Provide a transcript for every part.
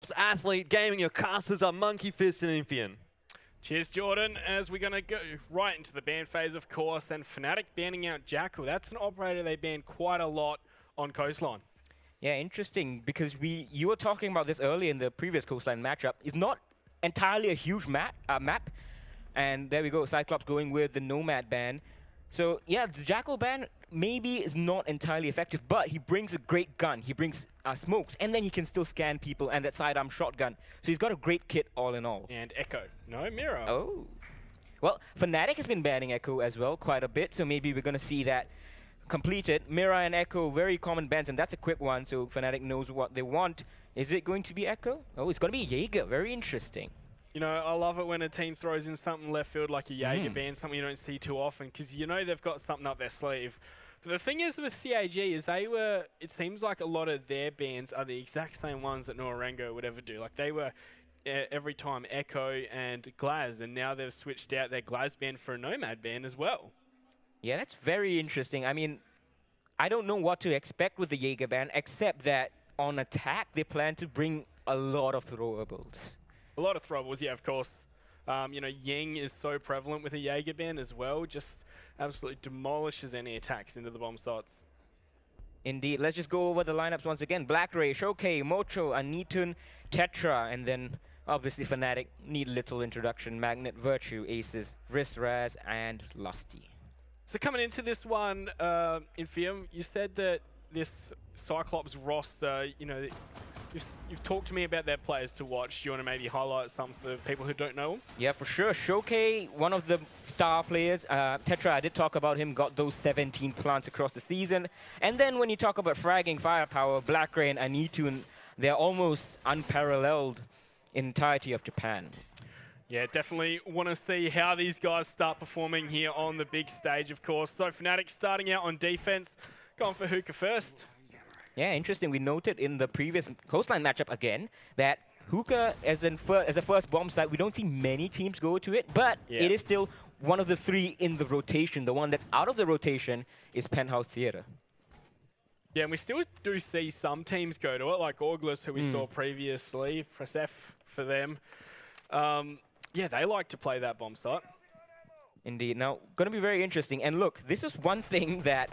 CYCLOPS athlete gaming your casters are Monkey Fist and Infian. Cheers, Jordan, as we're going to go right into the ban phase, of course, and Fnatic banning out Jackal. That's an operator they banned quite a lot on Coastline. Yeah, interesting, because you were talking about this earlier in the previous Coastline matchup. It's not entirely a huge map, and there we go, CYCLOPS going with the Nomad ban. So yeah, the Jackal ban maybe is not entirely effective, but he brings a great gun. He brings smokes, and then he can still scan people and that sidearm shotgun. So he's got a great kit all in all. And Echo. No, Mirror. Oh. Well, Fnatic has been banning Echo as well quite a bit, so maybe we're going to see that completed. Mira and Echo, very common bans, and that's a quick one, so Fnatic knows what they want. Is it going to be Echo? Oh, it's going to be Jaeger. Very interesting. You know, I love it when a team throws in something left field like a Jaeger ban, something you don't see too often, because you know they've got something up their sleeve. But the thing is with CAG is it seems like a lot of their bans are the exact same ones that Norango would ever do. Like they were every time Echo and Glaz, and now they've switched out their Glaz ban for a Nomad ban as well. Yeah, that's very interesting. I mean, I don't know what to expect with the Jaeger ban, except that on attack, they plan to bring a lot of throwables. A lot of throwables, yeah, of course. You know, Yang is so prevalent with a Jaeger ban as well, just absolutely demolishes any attacks into the bomb sites. Indeed. Let's just go over the lineups once again. Black Ray, Showcase, Mocho, Anitun, Tetra, and then obviously Fnatic need little introduction. Magnet, Virtue, Aces, Rizraz, and Lusty. So coming into this one, Infiam, you said that this CYCLOPS roster, you know, you've talked to me about their players to watch. Do you want to maybe highlight some for people who don't know them? Yeah, for sure. Showcase, one of the star players. Tetra, I did talk about him, got those 17 plants across the season. And then when you talk about fragging firepower, Black Ray and Anitun, they're almost unparalleled in entirety of Japan. Yeah, definitely want to see how these guys start performing here on the big stage, of course. So Fnatic starting out on defense, going for Hookah first. Yeah, interesting. We noted in the previous Coastline matchup again that Hookah as a first bomb site, we don't see many teams go to it, but it is still one of the three in the rotation. The one that's out of the rotation is Penthouse Theater. Yeah, and we still do see some teams go to it, like Auglis, who we saw previously. Press F for them. Yeah, they like to play that bomb site. Indeed. Now, going to be very interesting. And look, this is one thing that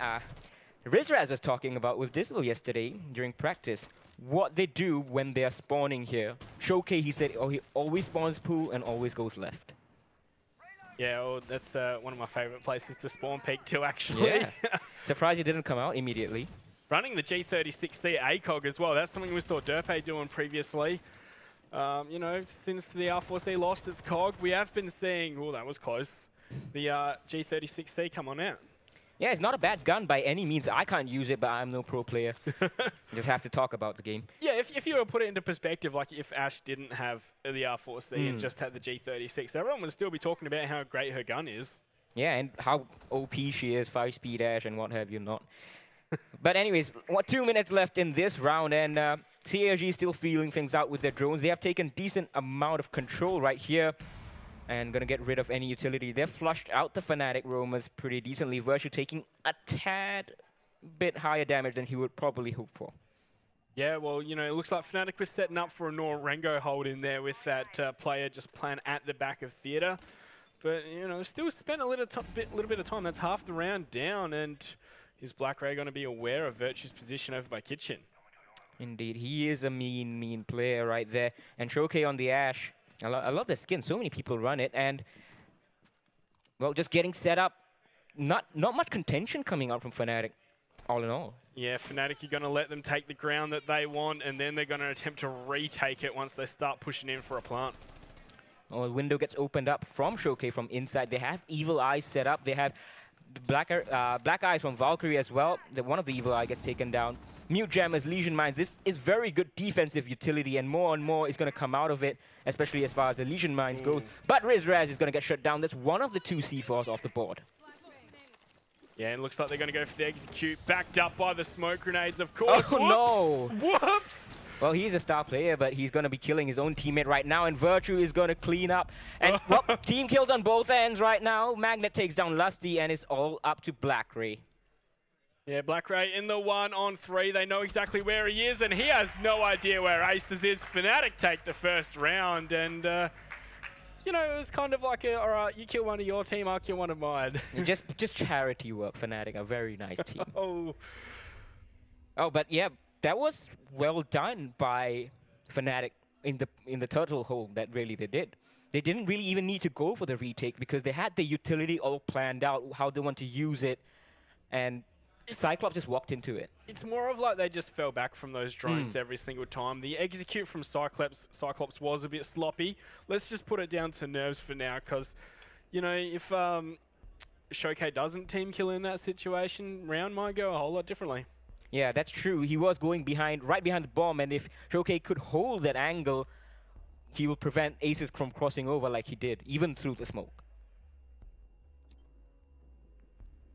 Rizraz was talking about with Dizzle yesterday during practice. What they do when they are spawning here. Showcase, he said, oh, he always spawns pool and always goes left. Yeah, well, that's one of my favorite places to spawn peek too, actually. Yeah. Surprised he didn't come out immediately. Running the G36C ACOG as well. That's something we saw Derpe doing previously. You know, since the R4C lost its COG, we have been seeing, oh, that was close, the G36C come on out. Yeah, it's not a bad gun by any means. I can't use it, but I'm no pro player. Just have to talk about the game. Yeah, if you were to put it into perspective, like if Ash didn't have the R4C and just had the G36, everyone would still be talking about how great her gun is. Yeah, and how OP she is, 5-speed Ash and what have you not. But anyways, 2 minutes left in this round, and CAG still feeling things out with their drones. They have taken decent amount of control right here and gonna get rid of any utility. They've flushed out the Fnatic roamers pretty decently. Virtue taking a tad bit higher damage than he would probably hope for. Yeah, well, you know, it looks like Fnatic was setting up for a Norango hold in there with that player just playing at the back of Theater. But, you know, still spent a little bit of time. That's half the round down, and is Black Ray going to be aware of Virtue's position over by Kitchen? Indeed, he is a mean player right there. And Showcase on the Ash. I love the skin. So many people run it, and well, just getting set up. Not much contention coming out from Fnatic, all in all. Yeah, Fnatic are going to let them take the ground that they want, and then they're going to attempt to retake it once they start pushing in for a plant. Oh, the window gets opened up from Showcase from inside. They have Evil Eyes set up. They have Black Eyes from Valkyrie as well. One of the Evil Eye gets taken down. Mute Jammers, Legion Mines. This is very good defensive utility, and more is going to come out of it, especially as far as the Legion Mines goes. But Rizraz is going to get shut down. That's one of the 2 C4s off the board. Yeah, and it looks like they're going to go for the execute, backed up by the smoke grenades, of course. Oh, Whoops! no! Whoops! Well, he's a star player, but he's going to be killing his own teammate right now, and Virtue is going to clean up. And, well, team kills on both ends right now. Magnet takes down Lusty, and it's all up to Black Ray. Yeah, Black Ray in the 1-on-3. They know exactly where he is, and he has no idea where Aces is. Fnatic take the first round, and you know, it was kind of like, all right, you kill one of your team, I'll kill one of mine. just charity work. Fnatic, a very nice team. Oh, but yeah, that was well done by Fnatic in the turtle hole. That really they did. They didn't really even need to go for the retake because they had the utility all planned out, how they want to use it, and Cyclops just walked into it. It's more of like they just fell back from those drones every single time. The execute from Cyclops was a bit sloppy. Let's just put it down to nerves for now, because, you know, if Showcase doesn't team kill in that situation, round might go a whole lot differently. Yeah, that's true. He was going right behind the bomb, and if Showcase could hold that angle, he will prevent Aces from crossing over like he did, even through the smoke.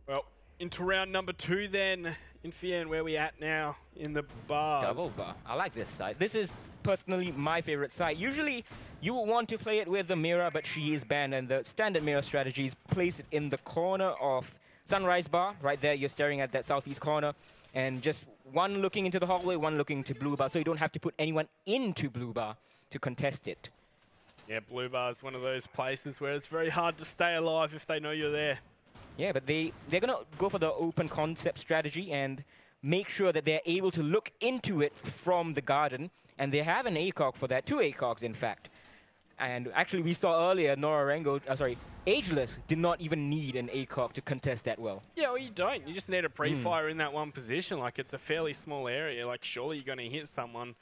Well, into round number 2 then, Infian, where we at now in the bars? Double bar. I like this side. This is personally my favorite side. Usually you would want to play it with the mirror, but she is banned, and the standard mirror strategy is place it in the corner of Sunrise Bar. Right there, you're staring at that southeast corner, and just one looking into the hallway, one looking into blue bar, so you don't have to put anyone into blue bar to contest it. Yeah, blue bar is one of those places where it's very hard to stay alive if they know you're there. Yeah, but they're going to go for the open concept strategy and make sure that they're able to look into it from the garden. And they have an ACOG for that, 2 ACOGs in fact. And actually we saw earlier, Ageless did not even need an ACOG to contest that well. Yeah, well you don't. You just need a pre-fire in that one position. Like, it's a fairly small area. Like, surely you're going to hit someone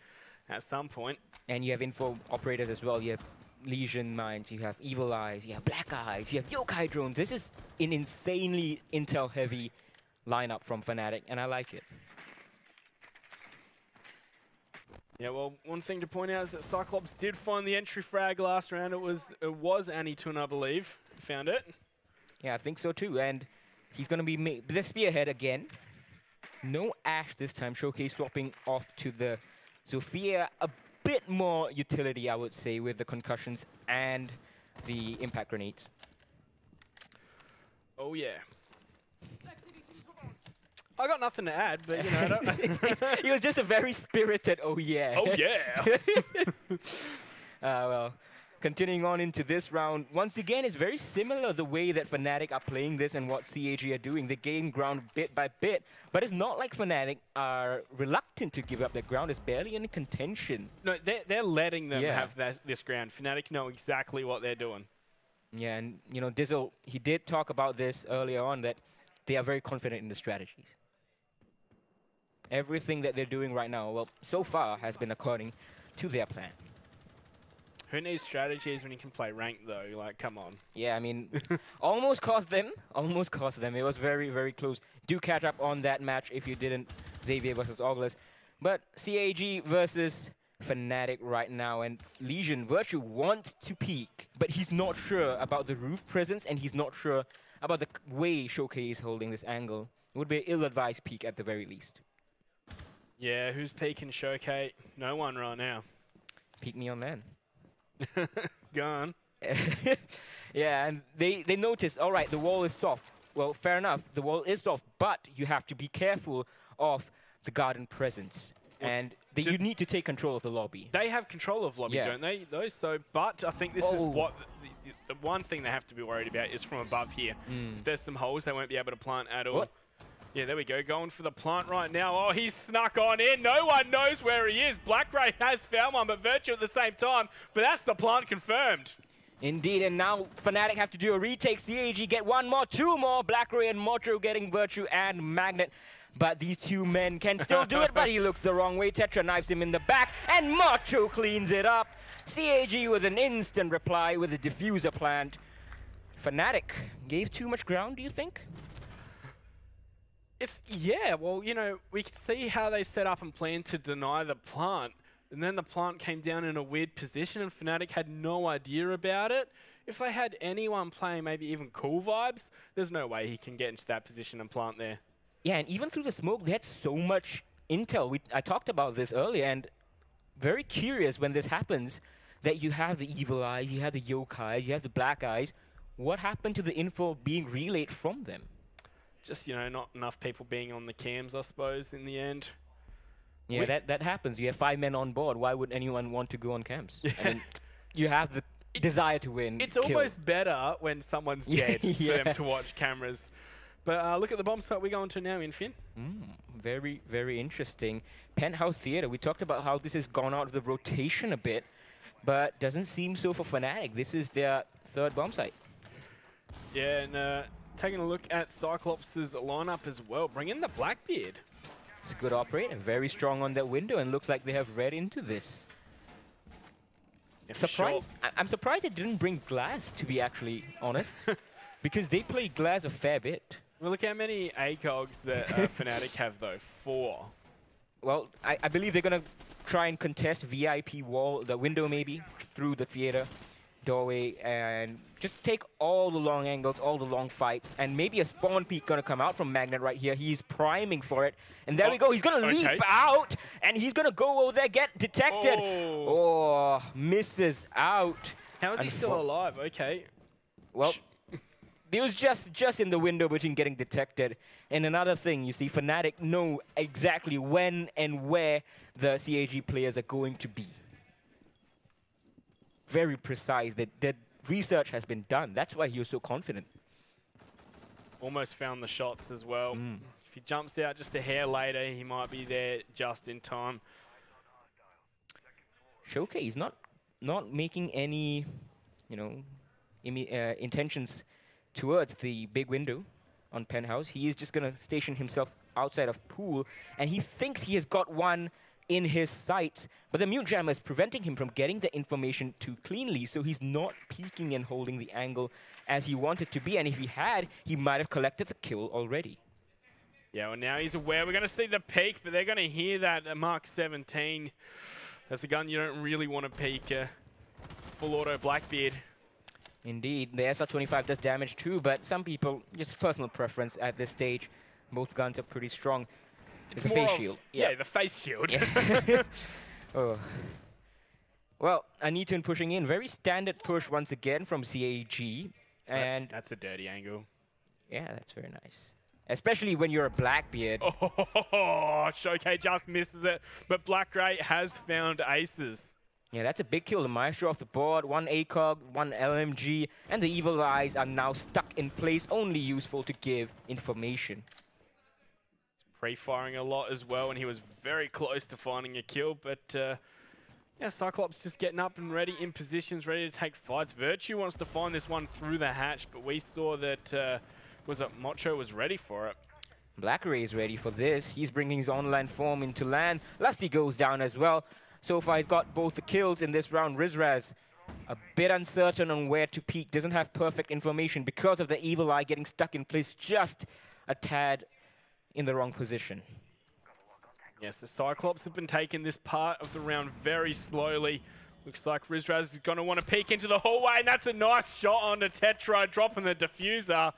at some point. And you have info operators as well. You have Lesion Mines, you have Evil Eyes, you have Black Eyes, you have Yokai Drones. This is an insanely intel-heavy lineup from Fnatic, and I like it. Yeah, well, one thing to point out is that Cyclops did find the entry frag last round. It was Anitun, I believe, found it. Yeah, I think so too, and he's going to be the Spearhead again. No Ash this time, Showcase swapping off to the Sophia. A bit more utility, I would say, with the concussions and the impact grenades. Oh, yeah. I got nothing to add, but, you know, I don't It was just a very spirited, oh, yeah. Oh, yeah. Well, continuing on into this round, once again, it's very similar the way that Fnatic are playing this and what CAG are doing. They gain ground bit by bit, but it's not like Fnatic are reluctant to give up their ground. It's barely any contention. No, they're letting them have this ground. Fnatic know exactly what they're doing. Yeah, and, you know, Dizzle, he did talk about this earlier on, that they are very confident in the strategies. Everything that they're doing right now, well, so far has been according to their plan. Who needs strategies when you can play ranked, though? Like, come on. Yeah, I mean, almost cost them. Almost cost them. It was very, very close. Do catch up on that match if you didn't. Xavier versus August. But CAG versus Fnatic right now. And Lesion, Virtue wants to peek, but he's not sure about the roof presence, and he's not sure about the way Showcase is holding this angle. It would be an ill-advised peek at the very least. Yeah, who's peeking Showcase? No one right now. Peek me on then. Go on. Yeah, and they noticed, all right, the wall is soft. Well, fair enough, the wall is soft, but you have to be careful of the garden presence. Well, and you need to take control of the lobby. They have control of lobby, don't they? So, but I think this is what the one thing they have to be worried about is from above here. If there's some holes, they won't be able to plant at all. What? Yeah, there we go. Going for the plant right now. Oh, he's snuck on in. No one knows where he is. Black Ray has found one, but Virtue at the same time. But that's the plant confirmed. Indeed, and now Fnatic have to do a retake. CAG get 1 more, 2 more. Black Ray and Mocho getting Virtue and Magnet. But these 2 men can still do it, but he looks the wrong way. Tetra knifes him in the back, and Mocho cleans it up. CAG with an instant reply with a diffuser plant. Fnatic gave too much ground, do you think? Yeah, well, you know, we can see how they set up and planned to deny the plant. And then the plant came down in a weird position and Fnatic had no idea about it. If they had anyone playing maybe even Cool Vibes, there's no way he can get into that position and plant there. Yeah, and even through the smoke, they had so much intel. I talked about this earlier, and very curious when this happens, that you have the Evil Eyes, you have the Yokai, you have the Black Eyes. What happened to the info being relayed from them? Just, you know, not enough people being on the cams, I suppose, in the end. Yeah, that happens. You have 5 men on board. Why would anyone want to go on camps? I mean, you have the desire to win. It's almost better when someone's dead for them to watch cameras. But look at the bomb spot we're going to now, Infin. Very, very interesting. Penthouse Theater, we talked about how this has gone out of the rotation a bit, but doesn't seem so for Fnatic. This is their 3rd bomb site. Yeah, and taking a look at Cyclops' lineup as well. Bring in the Blackbeard. It's a good operator, very strong on that window, and looks like they have read into this. Surprised. I'm surprised they didn't bring Glass, to be actually honest, because they play Glass a fair bit. Well, look how many ACOGs that Fnatic have, though. 4. Well, I believe they're going to try and contest VIP wall, the window maybe, through the theater doorway, and just take all the long angles, all the long fights, and maybe a spawn peek going to come out from Magnet right here. He's priming for it, and there we go. He's going to leap out, and he's going to go over there, get detected. Oh, misses out. How is he still alive? Okay. Well, he was just in the window between getting detected. And another thing, you see, Fnatic know exactly when and where the CAG players are going to be. Very precise. That research has been done. That's why he was so confident. Almost found the shots as well. If he jumps out just a hair later, he might be there just in time. Showcase not making any, you know, intentions towards the big window on Penthouse. He is just going to station himself outside of pool, and he thinks he has got one in his sight, but the mute jammer is preventing him from getting the information too cleanly, so he's not peeking and holding the angle as he wanted to be, and if he had, he might have collected the kill already. Yeah, well, now he's aware. We're going to see the peek, but they're going to hear that Mark 17. That's a gun you don't really want to peek. Full auto Blackbeard. Indeed, the SR-25 does damage too, but some people, just personal preference at this stage, both guns are pretty strong. It's a face shield. Yeah, the face shield. Yeah. Oh. Well, Anitun pushing in. Very standard push once again from CAG. And that's a dirty angle. Yeah, that's very nice. Especially when you're a Blackbeard. Oh, Showcase just misses it, but Black Grey has found aces. Yeah, that's a big kill. The Maestro off the board, 1 ACOG, 1 LMG, and the Evil Eyes are now stuck in place, only useful to give information. Pre-firing a lot as well, and he was very close to finding a kill, but yeah, Cyclops just getting up and ready in positions, ready to take fights. Virtue wants to find this one through the hatch, but we saw that, Mocho was ready for it. Blackray is ready for this. He's bringing his online form into land. Lusty goes down as well. So far, he's got both the kills in this round. Rizraz, a bit uncertain on where to peek, doesn't have perfect information because of the Evil Eye getting stuck in place just a tad in the wrong position. Yes, the Cyclops have been taking this part of the round very slowly. Looks like Rizraz is going to want to peek into the hallway, and that's a nice shot onto Tetra, dropping the diffuser,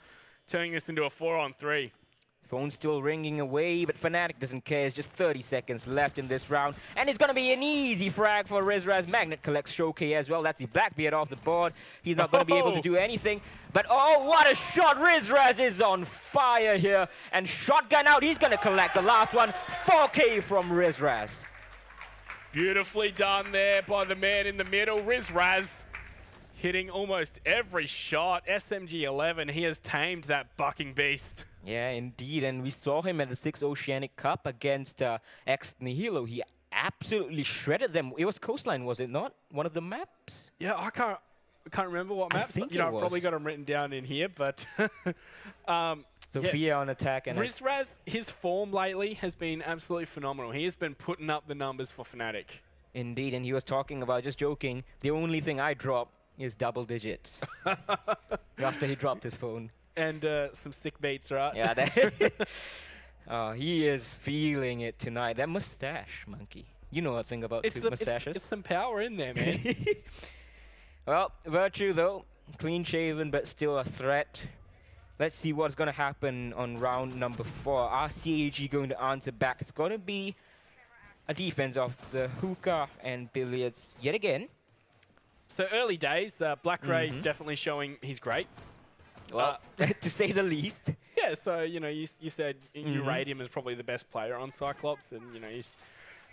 turning this into a 4-on-3. Phone still ringing away, but Fnatic doesn't care. It's just 30 seconds left in this round. And it's going to be an easy frag for Rizraz. Magnet collects Showcase as well. That's the Blackbeard off the board. He's not going to be able to do anything. But oh, what a shot. Rizraz is on fire here. And shotgun out. He's going to collect the last one. 4K from Rizraz. Beautifully done there by the man in the middle. Rizraz hitting almost every shot. SMG-11, he has tamed that bucking beast. Yeah, indeed, and we saw him at the 6 Oceanic Cup against Ex Nihilo. He absolutely shredded them. It was Coastline, was it not? One of the maps? Yeah, I can't remember what maps. I think I've probably got them written down in here, but Sophia on attack. And Rizraz, his form lately has been absolutely phenomenal. He has been putting up the numbers for Fnatic. Indeed, and he was talking about, just joking, the only thing I drop is double digits. After he dropped his phone. And some sick beats, right? Yeah, he is feeling it tonight. That mustache, Monkey. You know a thing about mustaches. It's some power in there, man. Well, Virtue, though, clean-shaven, but still a threat. Let's see what's going to happen on round number 4. Are CAG going to answer back? It's going to be a defense of the hookah and billiards yet again. So early days, Black Ray definitely showing he's great. Well, to say the least. Yeah, Yeah, so, you know, you said you rate him as probably the best player on Cyclops, and, you know, he's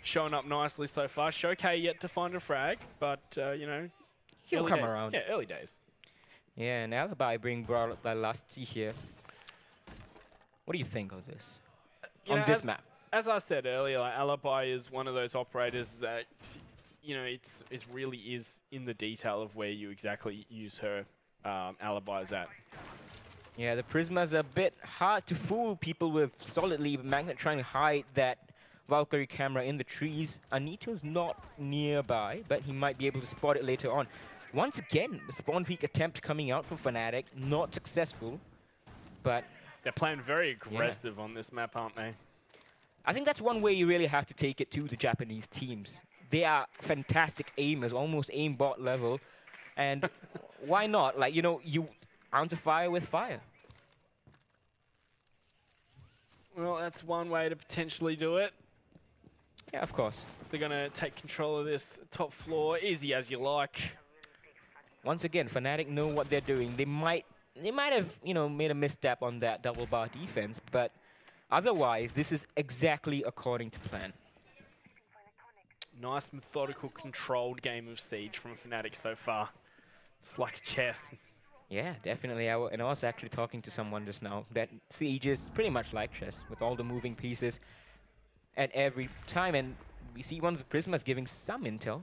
showing up nicely so far. Showcase yet to find a frag, but, you know, He'll come around. Yeah, early days. Yeah, an alibi being brought up by Lusty here. What do you think of this? On this map? As I said earlier, like, Alibi is one of those operators that, you know, it really is in the detail of where you exactly use her alibis at. Yeah, the Prisma's a bit hard to fool people with solidly, but Magnet trying to hide that Valkyrie camera in the trees. Anito's not nearby, but he might be able to spot it later on. Once again, the spawn peek attempt coming out from Fnatic, not successful, but... They're playing very aggressive on this map, aren't they? I think that's one way you really have to take it to the Japanese teams. They are fantastic aimers, almost aimbot level, and why not? Like, you know, you answer fire with fire. Well, that's one way to potentially do it. Yeah, of course. If they're going to take control of this top floor, easy as you like. Once again, Fnatic know what they're doing. They might have, you know, made a misstep on that double bar defense, but otherwise, this is exactly according to plan. Nice, methodical, controlled game of Siege from Fnatic so far. It's like chess. Yeah, definitely. I was actually talking to someone just now that Siege is pretty much like chess, with all the moving pieces at every time, and we see one of the Prismas giving some intel.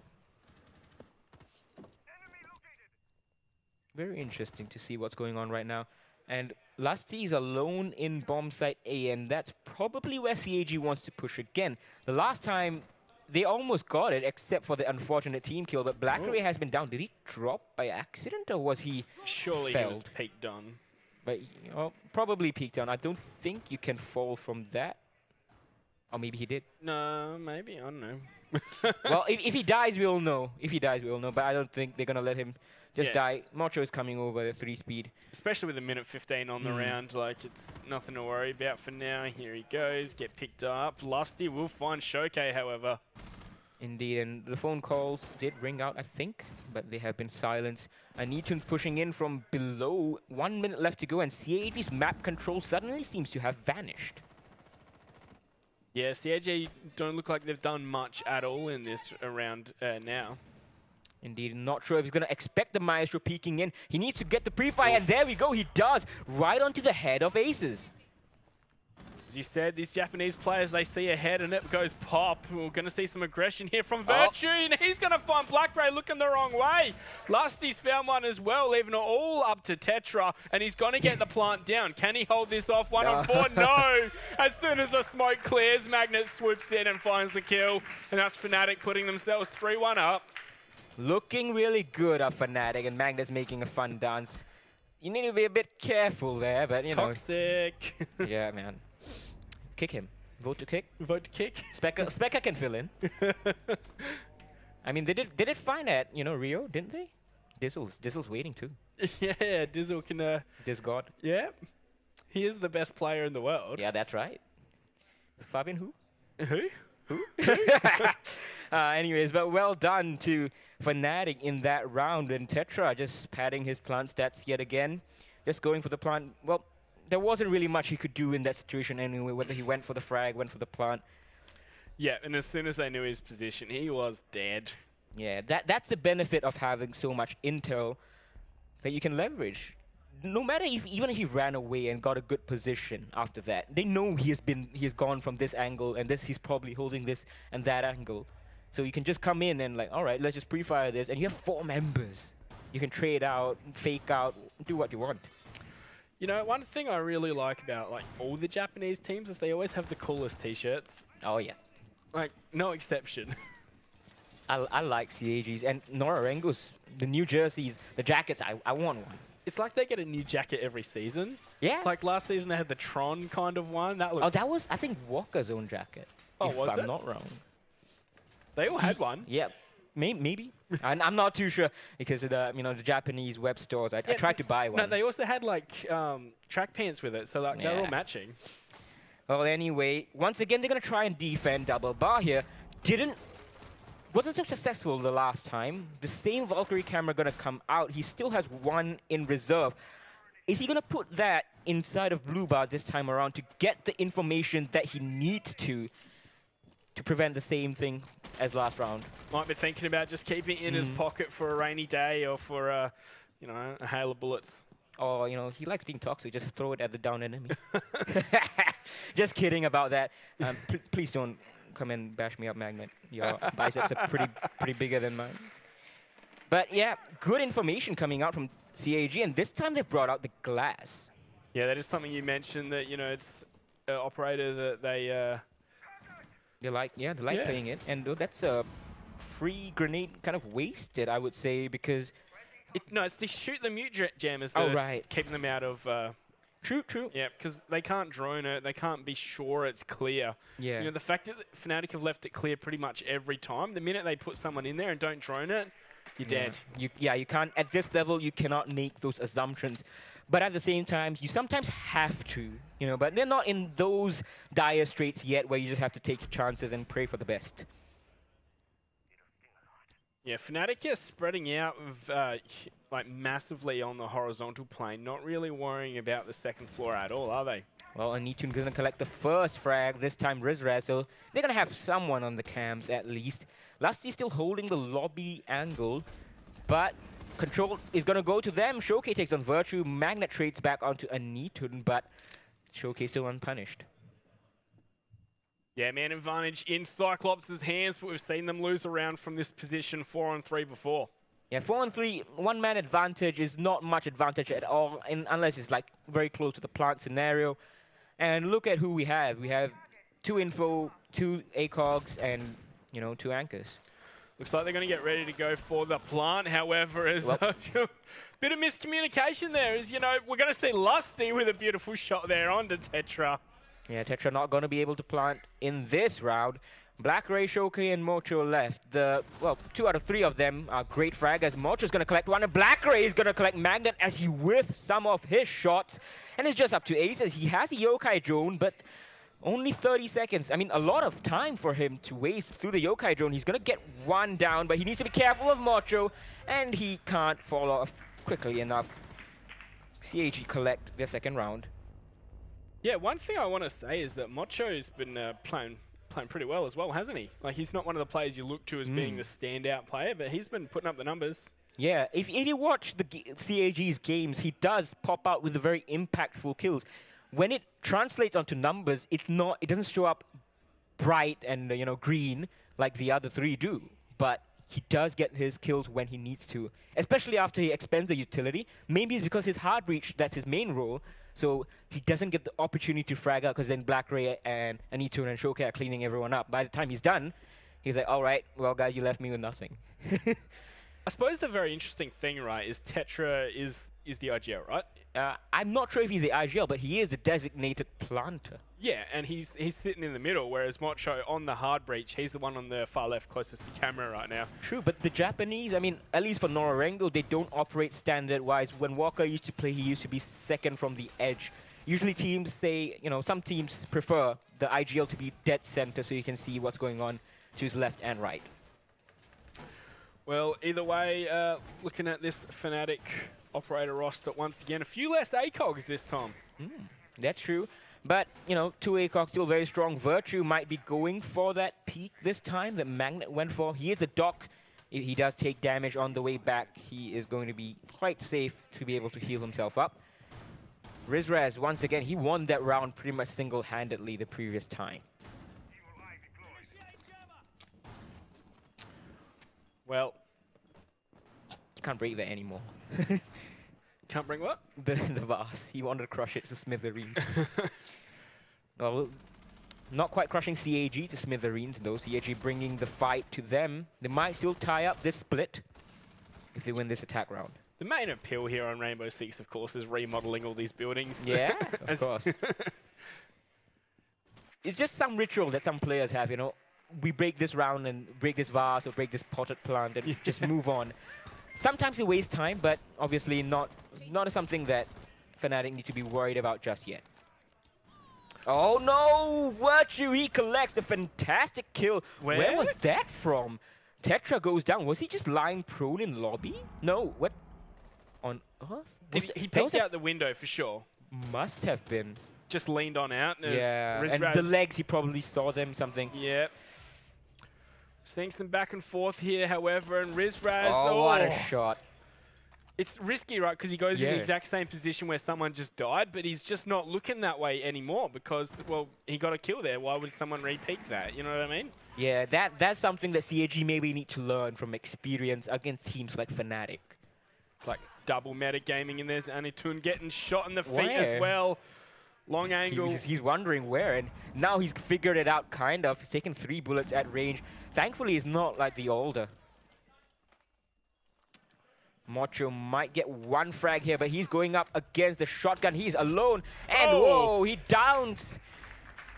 Very interesting to see what's going on right now. And Lusty is alone in bomb site A, and that's probably where CAG wants to push again. The last time, they almost got it, except for the unfortunate team kill, but Blackberry has been down. Did he drop by accident, or was he Surely felled? He was peaked on. But, you know, probably peaked on. I don't think you can fall from that. Or maybe he did. No, maybe. I don't know. Well, if he dies, we'll know. If he dies, we'll know. But I don't think they're going to let him just die. Mocho is coming over at 3 speed. Especially with a minute 15 on the round. Like, it's nothing to worry about for now. Here he goes. Get picked up. Lusty will find Showcase, however. Indeed, and the phone calls did ring out, I think, but they have been silenced. Anito's pushing in from below. 1 minute left to go, and CAG's map control suddenly seems to have vanished. Yeah, CAG don't look like they've done much at all in this round now. Indeed, not sure if he's going to expect the Maestro peeking in. He needs to get the pre-fire, and there we go, he does. Right onto the head of Aces. As you said, these Japanese players, they see a head and it goes pop. We're going to see some aggression here from Virtue, and he's going to find Blackray looking the wrong way. Lusty's found one as well, leaving it all up to Tetra, and he's going to get the plant down. Can he hold this off? 1 on 4? No! As soon as the smoke clears, Magnet swoops in and finds the kill, and that's Fnatic putting themselves 3-1 up. Looking really good at Fnatic, and Magnet's making a fun dance. You need to be a bit careful there, but you know. Toxic. Yeah, man. Kick him. Vote to kick. Vote to kick. Specker can fill in. I mean, they did fine at, you know, Rio, didn't they? Dizzle's waiting too. Yeah, Dizzle can... Diz God. Yeah. He is the best player in the world. Yeah, that's right. Fabian who? Who? Anyways, but well done to Fnatic in that round, and Tetra just padding his plant stats yet again. Just going for the plant. Well, there wasn't really much he could do in that situation anyway, whether he went for the frag, went for the plant. Yeah, and as soon as they knew his position, he was dead. Yeah, that's the benefit of having so much intel that you can leverage. No matter even if he ran away and got a good position after that, they know he's gone from this angle, and he's probably holding this and that angle. So you can just come in and like, all right, let's just pre-fire this, and you have 4 members. You can trade out, fake out, do what you want. You know, one thing I really like about like all the Japanese teams is they always have the coolest t-shirts. Oh yeah. Like, no exception. I like CAG's, and Norarengo's, the new jerseys, the jackets, I want one. It's like they get a new jacket every season. Yeah. Like last season they had the Tron kind of one. That looked that was, I think, Walker's own jacket. Oh, if was it? I'm not wrong. They all had one. Yeah. Maybe. I'm not too sure because of the, you know, the Japanese web stores. I tried to buy one. No, they also had like track pants with it, so like they're all matching. Well, anyway, once again they're gonna try and defend double bar here. Wasn't so successful the last time. The same Valkyrie camera gonna come out. He still has 1 in reserve. Is he going to put that inside of Blue Bar this time around to get the information that he needs to prevent the same thing as last round? Might be thinking about just keeping it in his pocket for a rainy day or for, you know, a hail of bullets. Or, you know, he likes being toxic. Just throw it at the down enemy. Just kidding about that. Please don't come and bash me up, Magnet. Your biceps are pretty bigger than mine. But yeah, good information coming out from CAG, and this time they brought out the glass. Yeah, that is something you mentioned, that, you know, it's an operator that they like playing it, and that's a free grenade kind of wasted, I would say, because no, it's to shoot the mute jammers that are keeping them out of. True. Yeah, because they can't drone it, they can't be sure it's clear. Yeah. You know, the fact that Fnatic have left it clear pretty much every time, the minute they put someone in there and don't drone it, you're dead. You can't, at this level, you cannot make those assumptions. But at the same time, you sometimes have to, you know, but they're not in those dire straits yet where you just have to take your chances and pray for the best. Yeah, Fnatic is spreading out like massively on the horizontal plane, not really worrying about the second floor at all, are they? Well, Anitun going to collect the first frag, this time Rizraz, so they're going to have someone on the cams at least. Lusty still holding the lobby angle, but control is going to go to them. Showcase takes on Virtue, Magnet trades back onto Anitun, but Showcase still unpunished. Yeah, man advantage in Cyclops' hands, but we've seen them lose a round from this position 4-on-3 before. Yeah, 4-on-3, one-man advantage is not much advantage at all, unless it's like very close to the plant scenario. And look at who we have. We have 2 info, 2 ACOGs, and, you know, 2 anchors. Looks like they're going to get ready to go for the plant. However, as a bit of miscommunication there is, you know, we're going to see Lusty with a beautiful shot there onto Tetra. Yeah, Tetra not going to be able to plant in this round. Black Ray, Showcase, and Mocho left. Well, 2 out of 3 of them are great frag, as Mocho's going to collect one, and Black Ray is going to collect Magnet as he whiffs some of his shots. And it's just up to Ace, as he has a Yokai drone, but only 30 seconds. I mean, a lot of time for him to waste through the Yokai drone. He's going to get one down, but he needs to be careful of Mocho, and he can't fall off quickly enough. CAG collect their second round. Yeah, one thing I want to say is that Mocho's been playing pretty well as well, hasn't he? Like, he's not one of the players you look to as being the standout player, but he's been putting up the numbers. Yeah, if you watch the CAG's games, he does pop out with the very impactful kills. When it translates onto numbers, it doesn't show up bright and you know, green like the other 3 do, but he does get his kills when he needs to, especially after he expends the utility. Maybe it's because his hard reach, that's his main role, so he doesn't get the opportunity to frag out, because then Black Ray and Anitun and Showcase are cleaning everyone up. By the time he's done, he's like, all right, well, guys, you left me with nothing. I suppose the very interesting thing, right, is Tetra is the IGL, right? I'm not sure if he's the IGL, but he is the designated planter. Yeah, and he's sitting in the middle, whereas Mocho on the hard breach, he's the one on the far left closest to camera right now. True, but the Japanese, I mean, at least for Norarengo, they don't operate standard-wise. When Walker used to play, he used to be second from the edge. Usually teams say, you know, some teams prefer the IGL to be dead center so you can see what's going on to his left and right. Well, either way, looking at this Fnatic operator roster once again, a few less ACOGs this time. That's true. But, you know, 2 ACOGs still very strong. Virtue might be going for that peak this time that Magnet went for. He is a doc. If he does take damage on the way back, he is going to be quite safe to be able to heal himself up. Rizraz, once again, he won that round pretty much single-handedly the previous time. Well, you can't break that anymore. Can't bring what? The vase. He wanted to crush it to smithereens. Well, not quite crushing CAG to smithereens, though. CAG bringing the fight to them. They might still tie up this split if they win this attack round. The main appeal here on Rainbow6, of course, is remodeling all these buildings. Yeah, of course. It's just some ritual that some players have, you know. We break this round and break this vase or break this potted plant and just move on. Sometimes it wastes time, but obviously not something that Fnatic need to be worried about just yet. Oh no! Virtue, he collects a fantastic kill. Where was that from? Tetra goes down. Was he just lying prone in lobby? No, what? on Earth? He peeked out the window for sure. Must have been. Just leaned on out. Yeah, and the legs, he probably saw them, something. Yeah. Seeing some back and forth here, however, and Rizraz. Oh, what a shot. It's risky, right? Because he goes in the exact same position where someone just died, but he's just not looking that way anymore because, well, he got a kill there. Why would someone repeat that? You know what I mean? Yeah, that's something that CAG maybe need to learn from experience against teams like Fnatic. It's like double metagaming, and there's Anitun getting shot in the feet as well. Long angle. He's wondering where, and now he's figured it out, kind of. He's taken 3 bullets at range. Thankfully, he's not like the older. Mocho might get 1 frag here, but he's going up against the shotgun. He's alone, and whoa, he downs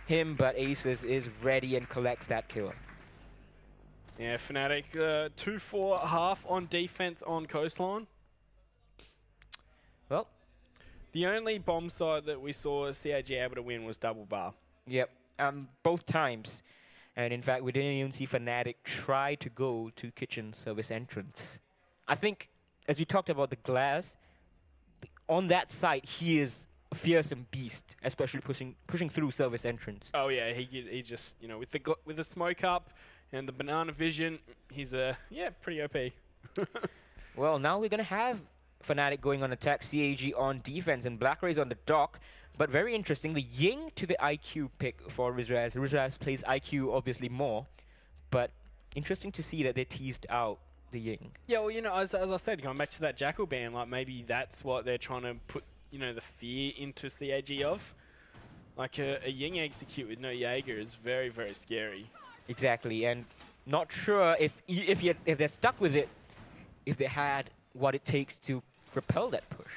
him, but Aces is ready and collects that kill. Yeah, Fnatic 2-4-1/2 on defense on Coastline. Well, the only bomb site that we saw CAG able to win was double bar. Yep, both times. And in fact, we didn't even see Fnatic try to go to kitchen service entrance. I think, as we talked about the glass, on that side, he is a fearsome beast, especially pushing through service entrance. Oh yeah, he just, you know, with the smoke up and the banana vision, he's pretty OP. Well, now we're gonna have Fnatic going on attack, CAG on defense, and Blackray's on the dock. But very interesting, the Ying to the IQ pick for Rizraz. Rizraz plays IQ obviously more, but interesting to see that they teased out the Ying. Yeah, well, you know, as I said, going back to that Jackal ban, like maybe that's what they're trying to put, you know, the fear into CAG of. Like a Ying execute with no Jaeger is very, very scary. Exactly, and not sure if they're stuck with it, if they had what it takes to repel that push.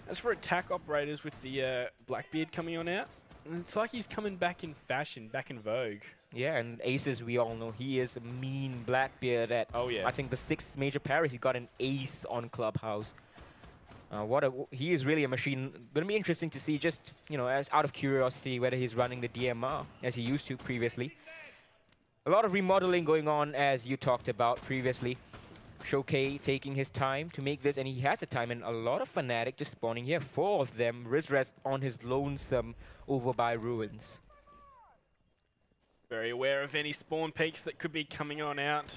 As for attack operators with the Blackbeard coming on out, it's like he's coming back in fashion, back in vogue. Yeah, and Aces, we all know, he is a mean Blackbeard at, I think, the 6th major Paris. He got an ace on Clubhouse. He is really a machine. Gonna be interesting to see, just, you know, as out of curiosity, whether he's running the DMR as he used to previously. A lot of remodeling going on, as you talked about previously. Showcase taking his time to make this, and he has the time, and a lot of Fnatic just spawning here. 4 of them, Rizraz on his lonesome over by Ruins. Very aware of any spawn peaks that could be coming on out.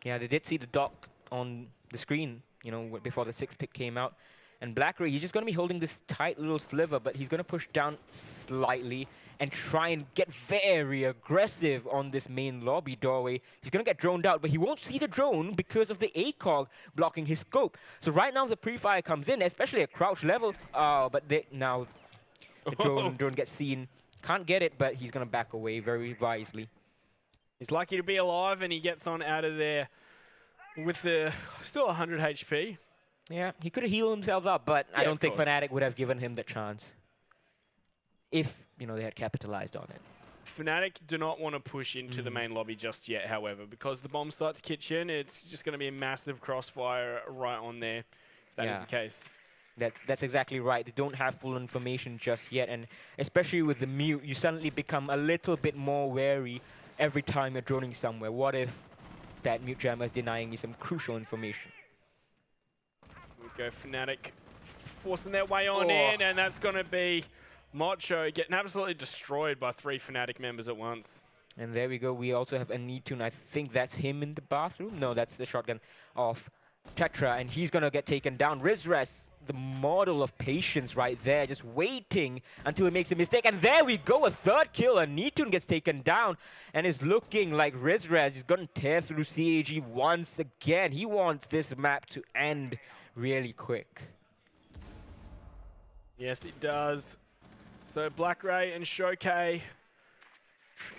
Yeah, they did see the dock on the screen, you know, before the 6th pick came out. And Blackray, he's just going to be holding this tight little sliver, but he's going to push down slightly and try and get very aggressive on this main lobby doorway. He's going to get droned out, but he won't see the drone because of the ACOG blocking his scope. So right now the pre-fire comes in, especially at crouch level. But now the drone gets seen. Can't get it, but he's going to back away very wisely. He's lucky to be alive, and he gets on out of there with the still 100 HP. Yeah, he could have healed himself up, but I don't think Fnatic would have given him the chance if, you know, they had capitalized on it. Fnatic do not want to push into the main lobby just yet, however, because the bomb starts kitchen, it's just going to be a massive crossfire right on there, if that is the case. That's exactly right. They don't have full information just yet, and especially with the mute, you suddenly become a little bit more wary every time you're droning somewhere. What if that mute jammer is denying you some crucial information? We go Fnatic forcing their way on in, and that's going to be Mocho getting absolutely destroyed by 3 Fnatic members at once. And there we go. We also have Anitun. I think that's him in the bathroom. No, that's the shotgun of Tetra, and he's going to get taken down. Rizraz, the model of patience right there, just waiting until he makes a mistake. And there we go, a 3rd kill. Anitun gets taken down and is looking like Rizraz is going to tear through CAG once again. He wants this map to end really quick. Yes, it does. So Blackray and Showcase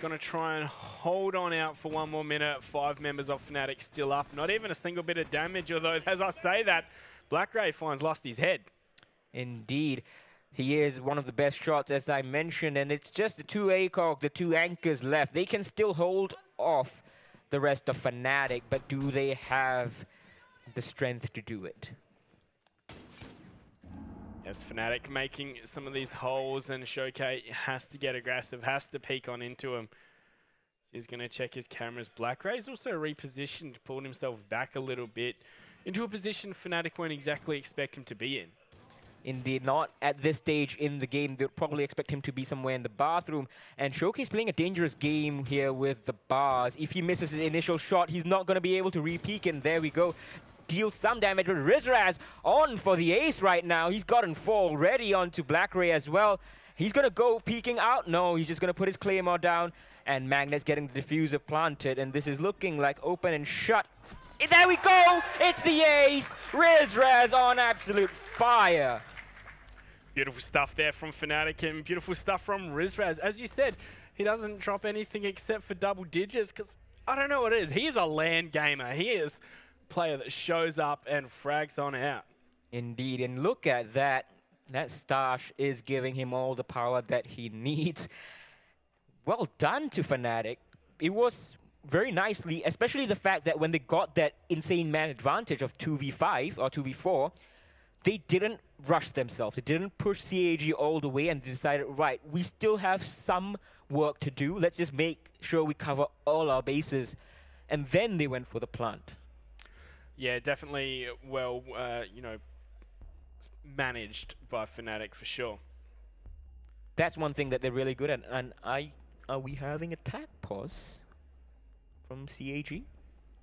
gonna try and hold on out for 1 more minute. 5 members of Fnatic still up. Not even a single bit of damage, although as I say that, Blackray finds lost his head. Indeed. He is one of the best shots, as I mentioned, and it's just the 2 ACOG, the 2 anchors left. They can still hold off the rest of Fnatic, but do they have the strength to do it? Yes, Fnatic making some of these holes, and Showcase has to get aggressive, has to peek on into him. He's going to check his cameras. Blackray's also repositioned, pulled himself back a little bit. into a position Fnatic won't exactly expect him to be in. Indeed, not at this stage in the game. They'll probably expect him to be somewhere in the bathroom. And Showcase playing a dangerous game here with the bars. If he misses his initial shot, he's not going to be able to re-peek, and there we go. Deal some damage, but Rizraz on for the ace right now. He's gotten 4 already onto Black Ray as well. He's going to go peeking out. No, he's just going to put his Claymore down, and Magnet's getting the diffuser planted, and this is looking like open and shut. There we go! It's the ace! Rizraz on absolute fire. Beautiful stuff there from Fnatic and beautiful stuff from Rizraz. As you said, he doesn't drop anything except for double digits because I don't know what it is. He is a LAN gamer. He is a player that shows up and frags on out. Indeed, and look at that. That stash is giving him all the power that he needs. Well done to Fnatic. It was very nicely, especially the fact that when they got that insane man advantage of 2v5 or 2v4, they didn't rush themselves. They didn't push CAG all the way and decided, right, we still have some work to do. Let's just make sure we cover all our bases. And then they went for the plant. Yeah, definitely well, you know, managed by Fnatic for sure. That's one thing that they're really good at. And are we having attack pause from CAG?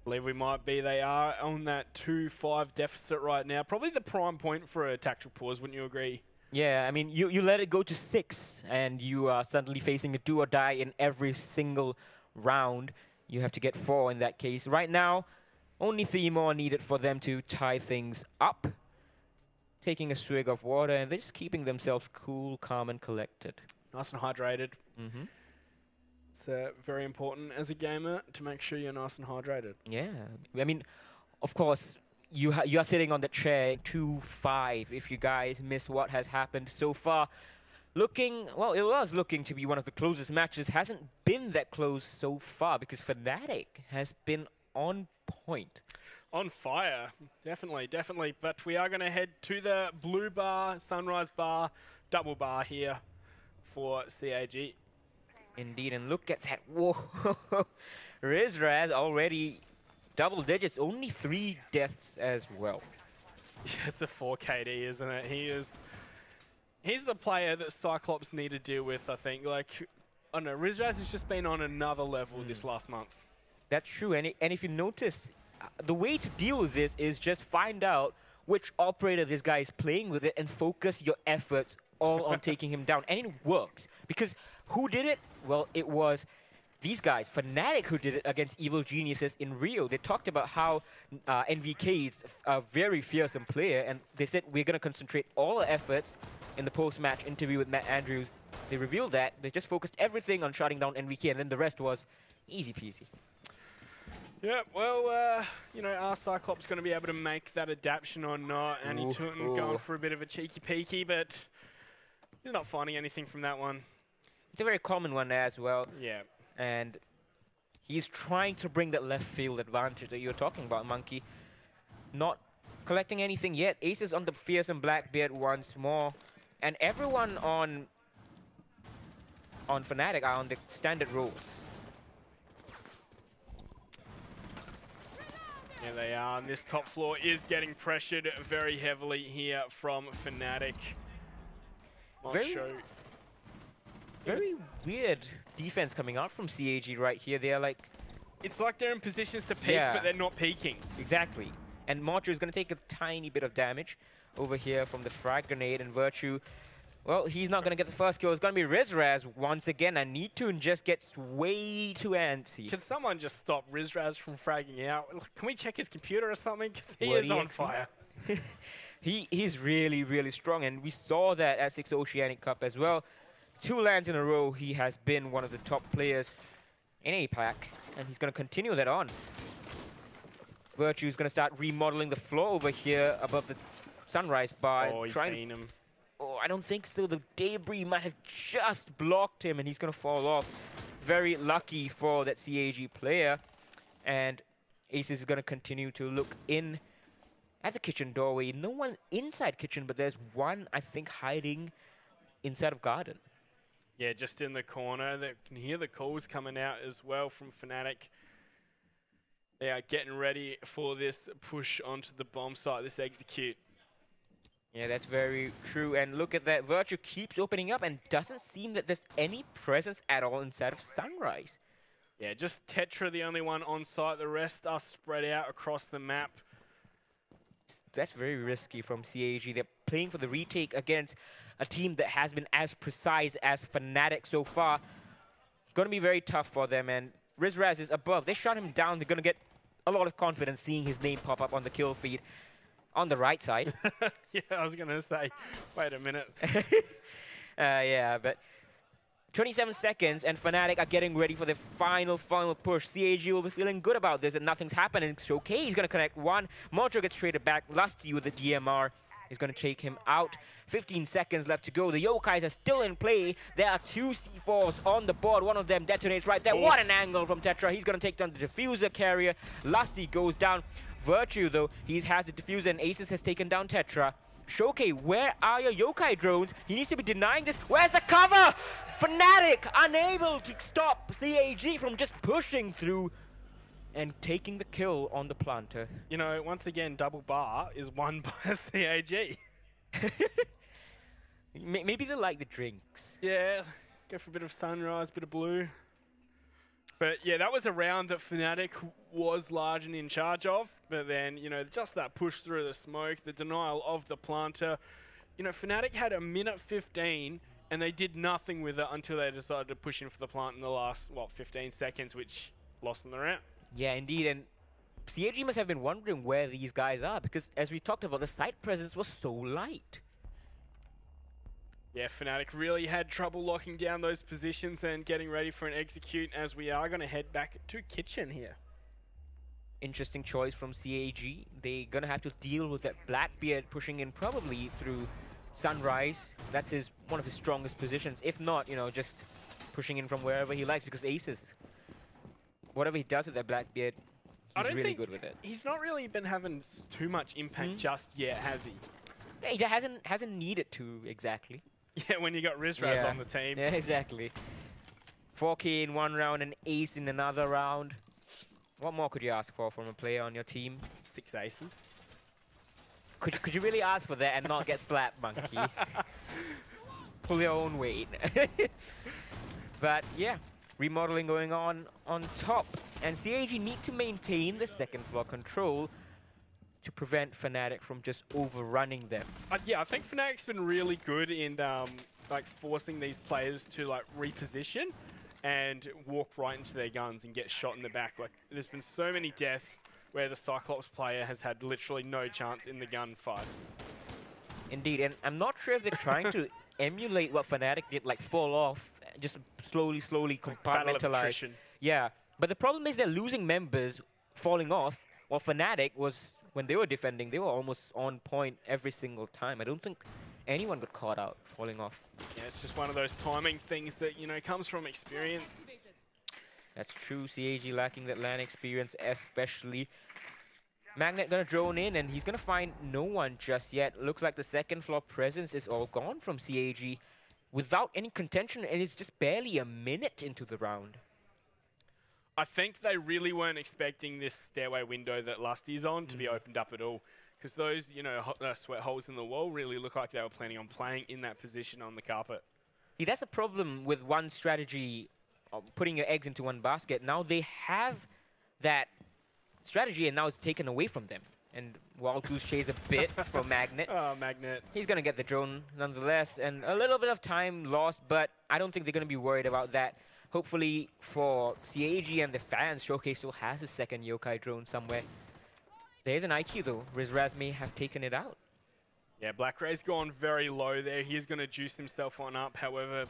Believe we might be. They are on that 2-5 deficit right now. Probably the prime point for a tactical pause, wouldn't you agree? Yeah, I mean, you let it go to 6, and you are suddenly facing a do or die in every single round. You have to get 4 in that case. Right now, only 3 more needed for them to tie things up. Taking a swig of water, and they're just keeping themselves cool, calm, and collected. Nice and hydrated. Mm-hmm. It's very important as a gamer to make sure you're nice and hydrated. Yeah, I mean, of course, you are sitting on the chair 2-5. If you guys miss what has happened so far, looking, well, it was looking to be one of the closest matches. Hasn't been that close so far because Fnatic has been on point. On fire, definitely, definitely. But we are going to head to the blue bar, sunrise bar, double bar here for CAG. Indeed, and look at that. Whoa. Rizraz already double digits, only 3 deaths as well. Yeah, it's a 4 KD, isn't it? He's the player that Cyclops need to deal with, I think. Like, I don't know, Rizraz has just been on another level this last month. That's true, and if you notice, the way to deal with this is just find out which operator this guy is playing with it and focus your efforts all on taking him down. And it works. Because who did it? Well, it was these guys, Fnatic, who did it against Evil Geniuses in Rio. They talked about how NVK is a very fearsome player, and they said we're going to concentrate all our efforts in the post-match interview with Matt Andrews. They revealed that. They just focused everything on shutting down NVK, and then the rest was easy peasy. Yeah, well, you know, are Cyclops going to be able to make that adaptation or not? Annie Tootin going for a bit of a cheeky-peeky, but he's not finding anything from that one. It's a very common one as well. Yeah. And he's trying to bring that left field advantage that you were talking about, Monkey. Not collecting anything yet. Ace is on the fearsome Blackbeard once more. And everyone on Fnatic are on the standard roles. There they are, and this top floor is getting pressured very heavily here from Fnatic. Very weird defense coming out from CAG right here. They are like... It's like they're in positions to peak, but they're not peaking. Exactly. And Mocho is going to take a tiny bit of damage over here from the frag grenade, and Virtue, well, he's not going to get the first kill. It's going to be Rizraz once again, and Nitoon just gets way too antsy. Can someone just stop Rizraz from fragging out? Can we check his computer or something? Because he is on fire. He's really, really strong, and we saw that at 6 Oceanic Cup as well. 2 lands in a row, he has been one of the top players in APAC, and he's going to continue that on. Virtue is going to start remodeling the floor over here above the sunrise bar. Oh, he's seen him. Oh, I don't think so. The debris might have just blocked him, and he's going to fall off. Very lucky for that CAG player. And Aces is going to continue to look in at the kitchen doorway. No one inside kitchen, but there's one, I think, hiding inside of garden. Yeah, just in the corner. They can hear the calls coming out as well from Fnatic. They are getting ready for this push onto the bomb site, this execute. Yeah, that's very true. And look at that. Virtue keeps opening up and doesn't seem that there's any presence at all inside of Sunrise. Yeah, just Tetra the only one on site. The rest are spread out across the map. That's very risky from CAG. They're playing for the retake against a team that has been as precise as Fnatic so far. Going to be very tough for them. And Rizraz is above. They shot him down. They're going to get a lot of confidence seeing his name pop up on the kill feed. On the right side. Yeah, I was going to say, wait a minute. Yeah, but 27 seconds and Fnatic are getting ready for the final push. CAG will be feeling good about this and nothing's happening. It's okay. He's going to connect one. Mojo gets traded back. Lusty with the DMR is going to take him out. 15 seconds left to go. The Yokais are still in play. There are 2 C4s on the board. One of them detonates right there. What an angle from Tetra. He's going to take down the diffuser carrier. Lusty goes down. Virtue, though, he has the diffuser and Aces has taken down Tetra. Shoke, where are your Yokai drones? He needs to be denying this. Where's the cover? Fnatic unable to stop CAG from just pushing through and taking the kill on the planter. You know, once again, double bar is won by CAG. Maybe they like the drinks. Yeah, go for a bit of Sunrise, bit of blue. But yeah, that was a round that Fnatic was largely in charge of. But then, you know, just that push through the smoke, the denial of the planter. You know, Fnatic had a minute 15 and they did nothing with it until they decided to push in for the plant in the last, what, 15 seconds, which lost them the round. Yeah, indeed. And CAG must have been wondering where these guys are because, as we talked about, the site presence was so light. Yeah, Fnatic really had trouble locking down those positions and getting ready for an execute as we are going to head back to Kitchen here. Interesting choice from CAG. They're going to have to deal with that Blackbeard pushing in probably through Sunrise. That's one of his strongest positions. If not, you know, just pushing in from wherever he likes because Aces, whatever he does with that Blackbeard, he's really good with it. He's not really been having too much impact just yet, has he? Yeah, he hasn't needed to exactly. Yeah, when you got Rizraz on the team. Yeah, exactly. 4K in one round and ace in another round. What more could you ask for from a player on your team? 6 aces. Could you really ask for that and not get slapped, Monkey? Pull your own weight. But yeah, remodeling going on top. And CAG need to maintain the second floor control to prevent Fnatic from just overrunning them. Yeah, I think Fnatic's been really good in like forcing these players to like reposition and walk right into their guns and get shot in the back. Like, there's been so many deaths where the Cyclops player has had literally no chance in the gunfight. Indeed, and I'm not sure if they're trying to emulate what Fnatic did, like fall off, just slowly compartmentalize. Yeah, but the problem is they're losing members falling off, while Fnatic was, when they were defending, they were almost on point every single time. I don't think anyone got caught out falling off. Yeah, it's just one of those timing things that, you know, comes from experience. That's true. CAG lacking that LAN experience especially. Magnet gonna drone in and he's gonna find no one just yet. Looks like the second floor presence is all gone from CAG without any contention, and it's just barely a minute into the round. I think they really weren't expecting this stairway window that Lusty's on to be opened up at all. Because those, you know, sweat holes in the wall really look like they were planning on playing in that position on the carpet. See, that's the problem with one strategy, putting your eggs into one basket. Now they have that strategy, and now it's taken away from them. And Wild Goose Chase a bit from Magnet. Oh, Magnet. He's going to get the drone nonetheless. And a little bit of time lost, but I don't think they're going to be worried about that. Hopefully for CAG and the fans, Showcase still has his second Yokai drone somewhere. There's an IQ though. Rizraz may have taken it out. Yeah, Black Ray's gone very low there. He's going to juice himself on up, however,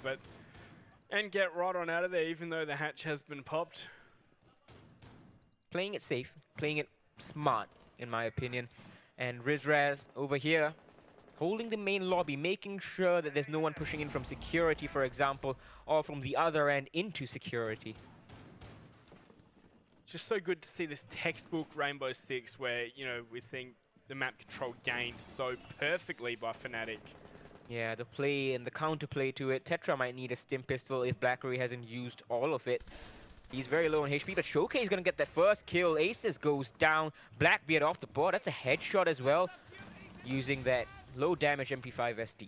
and get right on out of there, even though the hatch has been popped. Playing it safe, playing it smart, in my opinion. And Rizraz over here, holding the main lobby, making sure that there's no one pushing in from security, for example, or from the other end into security. Just so good to see this textbook Rainbow6 where, you know, we're seeing the map control gained so perfectly by Fnatic. Yeah, the play and the counterplay to it. Tetra might need a stim pistol if Blackberry hasn't used all of it. He's very low on HP, but Showcase is going to get the first kill. Aces goes down. Blackbeard off the board. That's a headshot as well, using that low damage MP5 SD.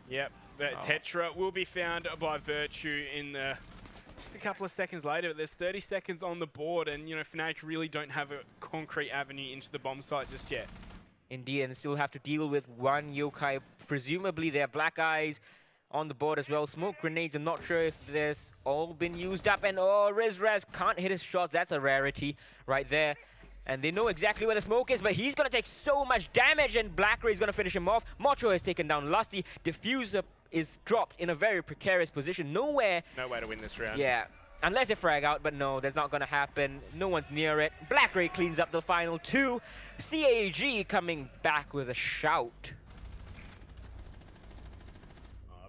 Yep, that Tetra will be found by Virtue in the... Just a couple of seconds later, but there's 30 seconds on the board, and, you know, Fnatic really don't have a concrete avenue into the bomb site just yet. Indeed, and still have to deal with one yokai. Presumably, there are Black Eyes on the board as well. Smoke grenades, I'm not sure if there's all been used up. And oh, Rizraz can't hit his shots. That's a rarity right there. And they know exactly where the smoke is, but he's going to take so much damage, and Blackray is going to finish him off. Mocho has taken down Lusty. Diffuser is dropped in a very precarious position. No way to win this round. Yeah, unless they frag out, but no, that's not going to happen. No one's near it. Blackray cleans up the final two. CAG coming back with a shout.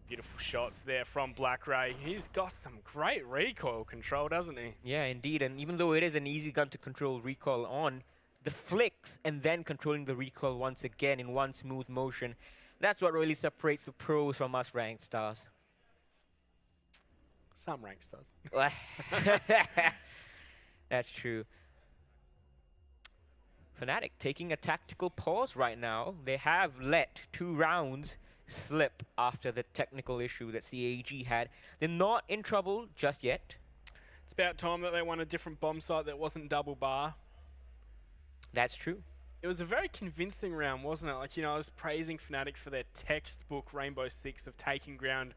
Beautiful shots there from Blackray. He's got some great recoil control, doesn't he? Yeah, indeed. And even though it is an easy gun to control recoil on, the flicks and then controlling the recoil once again in one smooth motion, that's what really separates the pros from us ranked stars. Some ranked stars. That's true. Fnatic taking a tactical pause right now. They have let 2 rounds slip after the technical issue that CAG had. They're not in trouble just yet. It's about time that they won a different bomb site that wasn't double bar. That's true. It was a very convincing round, wasn't it? Like, you know, I was praising Fnatic for their textbook Rainbow6 of taking ground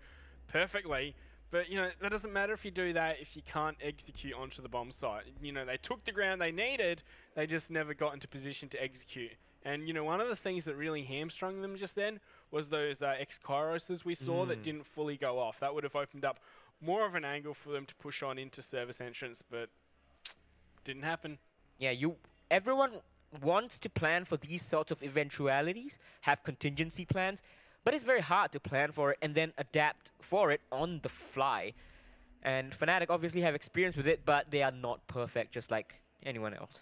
perfectly. But, you know, that doesn't matter if you do that if you can't execute onto the bomb site. You know, they took the ground they needed, they just never got into position to execute. And, you know, one of the things that really hamstrung them just then was those X-Kyroses we saw that didn't fully go off. That would have opened up more of an angle for them to push on into service entrance, but didn't happen. Yeah, everyone wants to plan for these sorts of eventualities, have contingency plans, but it's very hard to plan for it and then adapt for it on the fly. And Fnatic obviously have experience with it, but they are not perfect, just like anyone else.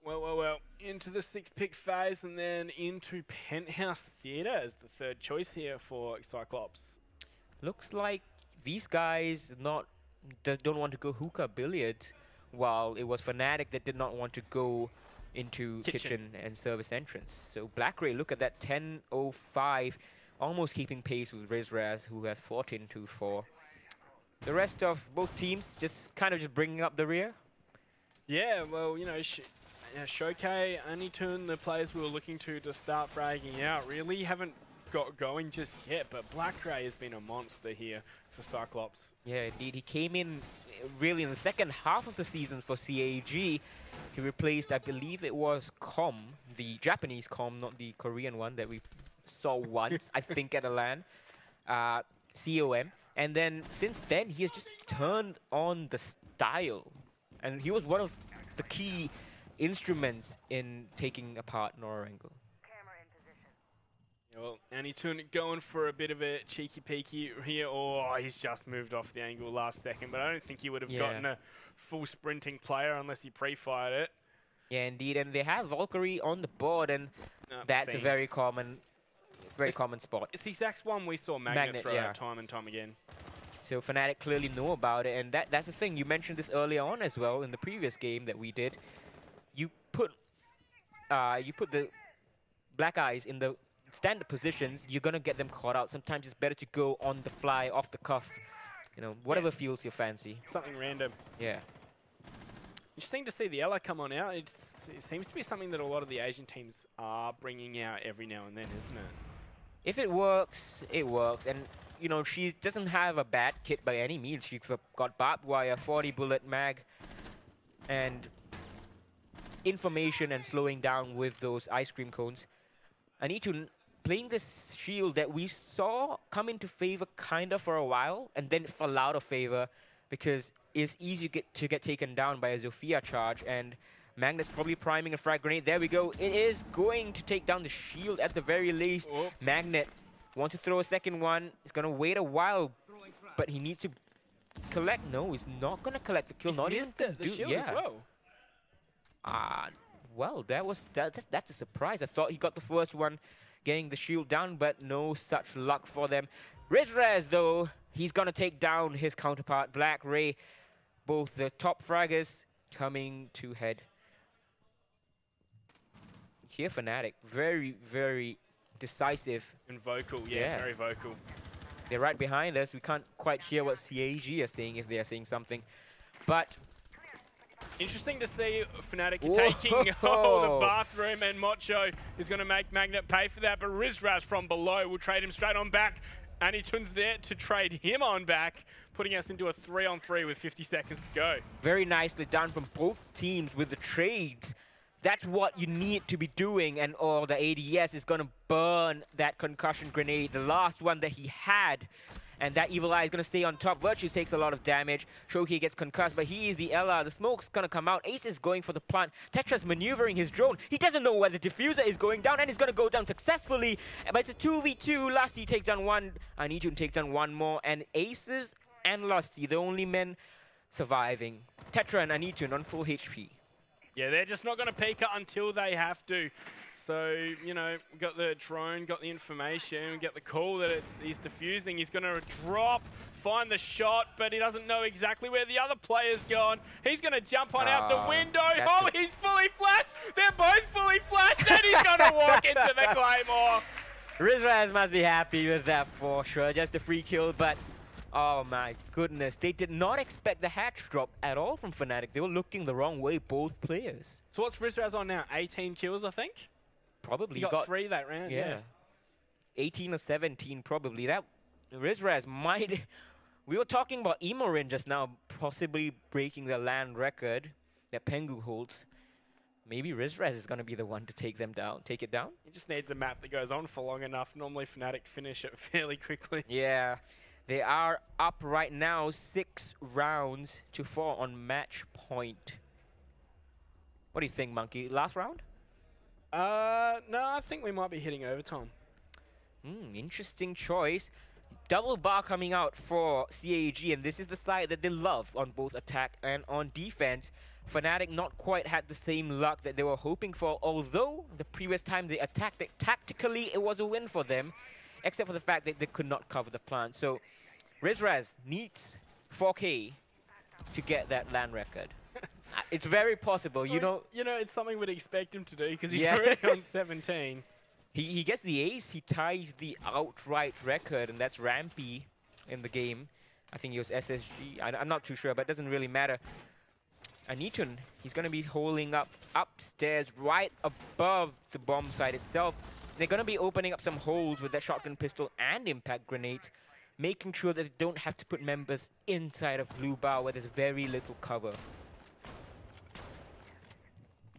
Well, into the 6th pick phase and then into Penthouse Theatre as the 3rd choice here for CYCLOPS. Looks like these guys don't want to go hookah billiards, while it was Fnatic that did not want to go into kitchen and service entrance. So Blackray, look at that 10:05, almost keeping pace with Rizraz, who has 14-4. The rest of both teams just bringing up the rear. Yeah, well, you know, Showcase, Anitun, the players we were looking to start fragging out, really haven't got going just yet, but Blackray has been a monster here for CYCLOPS. Yeah, indeed. He came in really in the second half of the season for CAG. He replaced, I believe it was Com, the Japanese Com, not the Korean one that we saw once, I think at a LAN, COM. And then since then, he has just turned on the style. And he was one of the key instruments in taking apart Norango. Well, Anitun going for a bit of a cheeky peeky here. Oh, he's just moved off the angle last second, but I don't think he would have gotten a full sprinting player unless he pre-fired it. Yeah, indeed, and they have Valkyrie on the board, and that's a very common spot. It's the exact one we saw Magnet throw out time and time again. So Fnatic clearly know about it, and that's the thing. You mentioned this earlier on as well in the previous game that we did. You put the Black Eyes in the standard positions, you're gonna get them caught out. Sometimes it's better to go on the fly, off the cuff, you know, whatever feels your fancy. Something random. Yeah. Interesting to see the Ella come on out. It seems to be something that a lot of the Asian teams are bringing out every now and then, isn't it? If it works, it works. And, you know, she doesn't have a bad kit by any means. She's got barbed wire, 40 bullet mag, and information and slowing down with those ice cream cones. Anitun playing this shield that we saw come into favor kind of for a while and then fall out of favor because it's easy to get taken down by a Zofia charge, and Magnet's probably priming a frag grenade. There we go. It is going to take down the shield at the very least. Oh. Magnet wants to throw a second one. He's going to wait a while, but he needs to collect. No, he's not going to collect the kill. He's not missed even the shield as well. Well, that's a surprise. I thought he got the first one, getting the shield down, but no such luck for them. Rizraz, though, He's going to take down his counterpart, Black Ray. Both the top fraggers coming to head. Here, Fnatic, very, very decisive. And vocal, yeah, very vocal. They're right behind us. We can't quite hear what CAG are saying, if they are saying something. But interesting to see Fnatic taking the bathroom, and Mocho is going to make Magnet pay for that. But Rizraz from below will trade him straight on back. Anytun's there to trade him on back, putting us into a 3-on-3 with 50 seconds to go. Very nicely done from both teams with the trades. That's what you need to be doing, and the ADS is going to burn that concussion grenade, the last one that he had. And that Evil Eye is going to stay on top. Virtus takes a lot of damage. Shoki gets concussed, but he is the LR. The smoke's going to come out. Ace is going for the plant. Tetra's maneuvering his drone. He doesn't know where the diffuser is going down, and he's going to go down successfully. But it's a 2v2. Lusty takes down one. Anitun takes down one more. And Aces and Lusty, the only men surviving. Tetra and Anitun on full HP. Yeah, they're just not going to peek it until they have to. So, you know, we got the drone, got the information, we get the call that he's defusing. He's going to drop, find the shot, but he doesn't know exactly where the other player's gone. He's going to jump on out the window. Oh, he's fully flashed. They're both fully flashed, and he's going to walk into the Claymore. Rizraz must be happy with that for sure. Just a free kill, but oh my goodness. They did not expect the hatch drop at all from Fnatic. They were looking the wrong way, both players. So what's Rizraz on now? 18 kills, I think? Probably. He got 3 that round, yeah. 18 or 17, probably. That Rizraz might... We were talking about Emorin just now, possibly breaking the LAN record that Pengu holds. Maybe Rizraz is going to be the one to take them down, take it down. He just needs a map that goes on for long enough. Normally Fnatic finish it fairly quickly. Yeah. They are up right now, 6 rounds to 4 on match point. What do you think, Monkey? Last round? No, I think we might be hitting overtime. Interesting choice. Double bar coming out for CAG, and this is the side that they love on both attack and on defense. Fnatic not quite had the same luck that they were hoping for, although the previous time they attacked it tactically, it was a win for them, except for the fact that they could not cover the plant. So Rizraz needs 4K to get that LAN record. It's very possible, you know. You know, it's something we'd expect him to do because he's already on 17. He gets the ace, he ties the outright record, and that's Rampy in the game. I think he was SSG. I'm not too sure, but it doesn't really matter. Anitun, he's going to be holding up upstairs right above the bomb site itself. They're going to be opening up some holes with that shotgun pistol and impact grenades, making sure that they don't have to put members inside of blue bar where there's very little cover.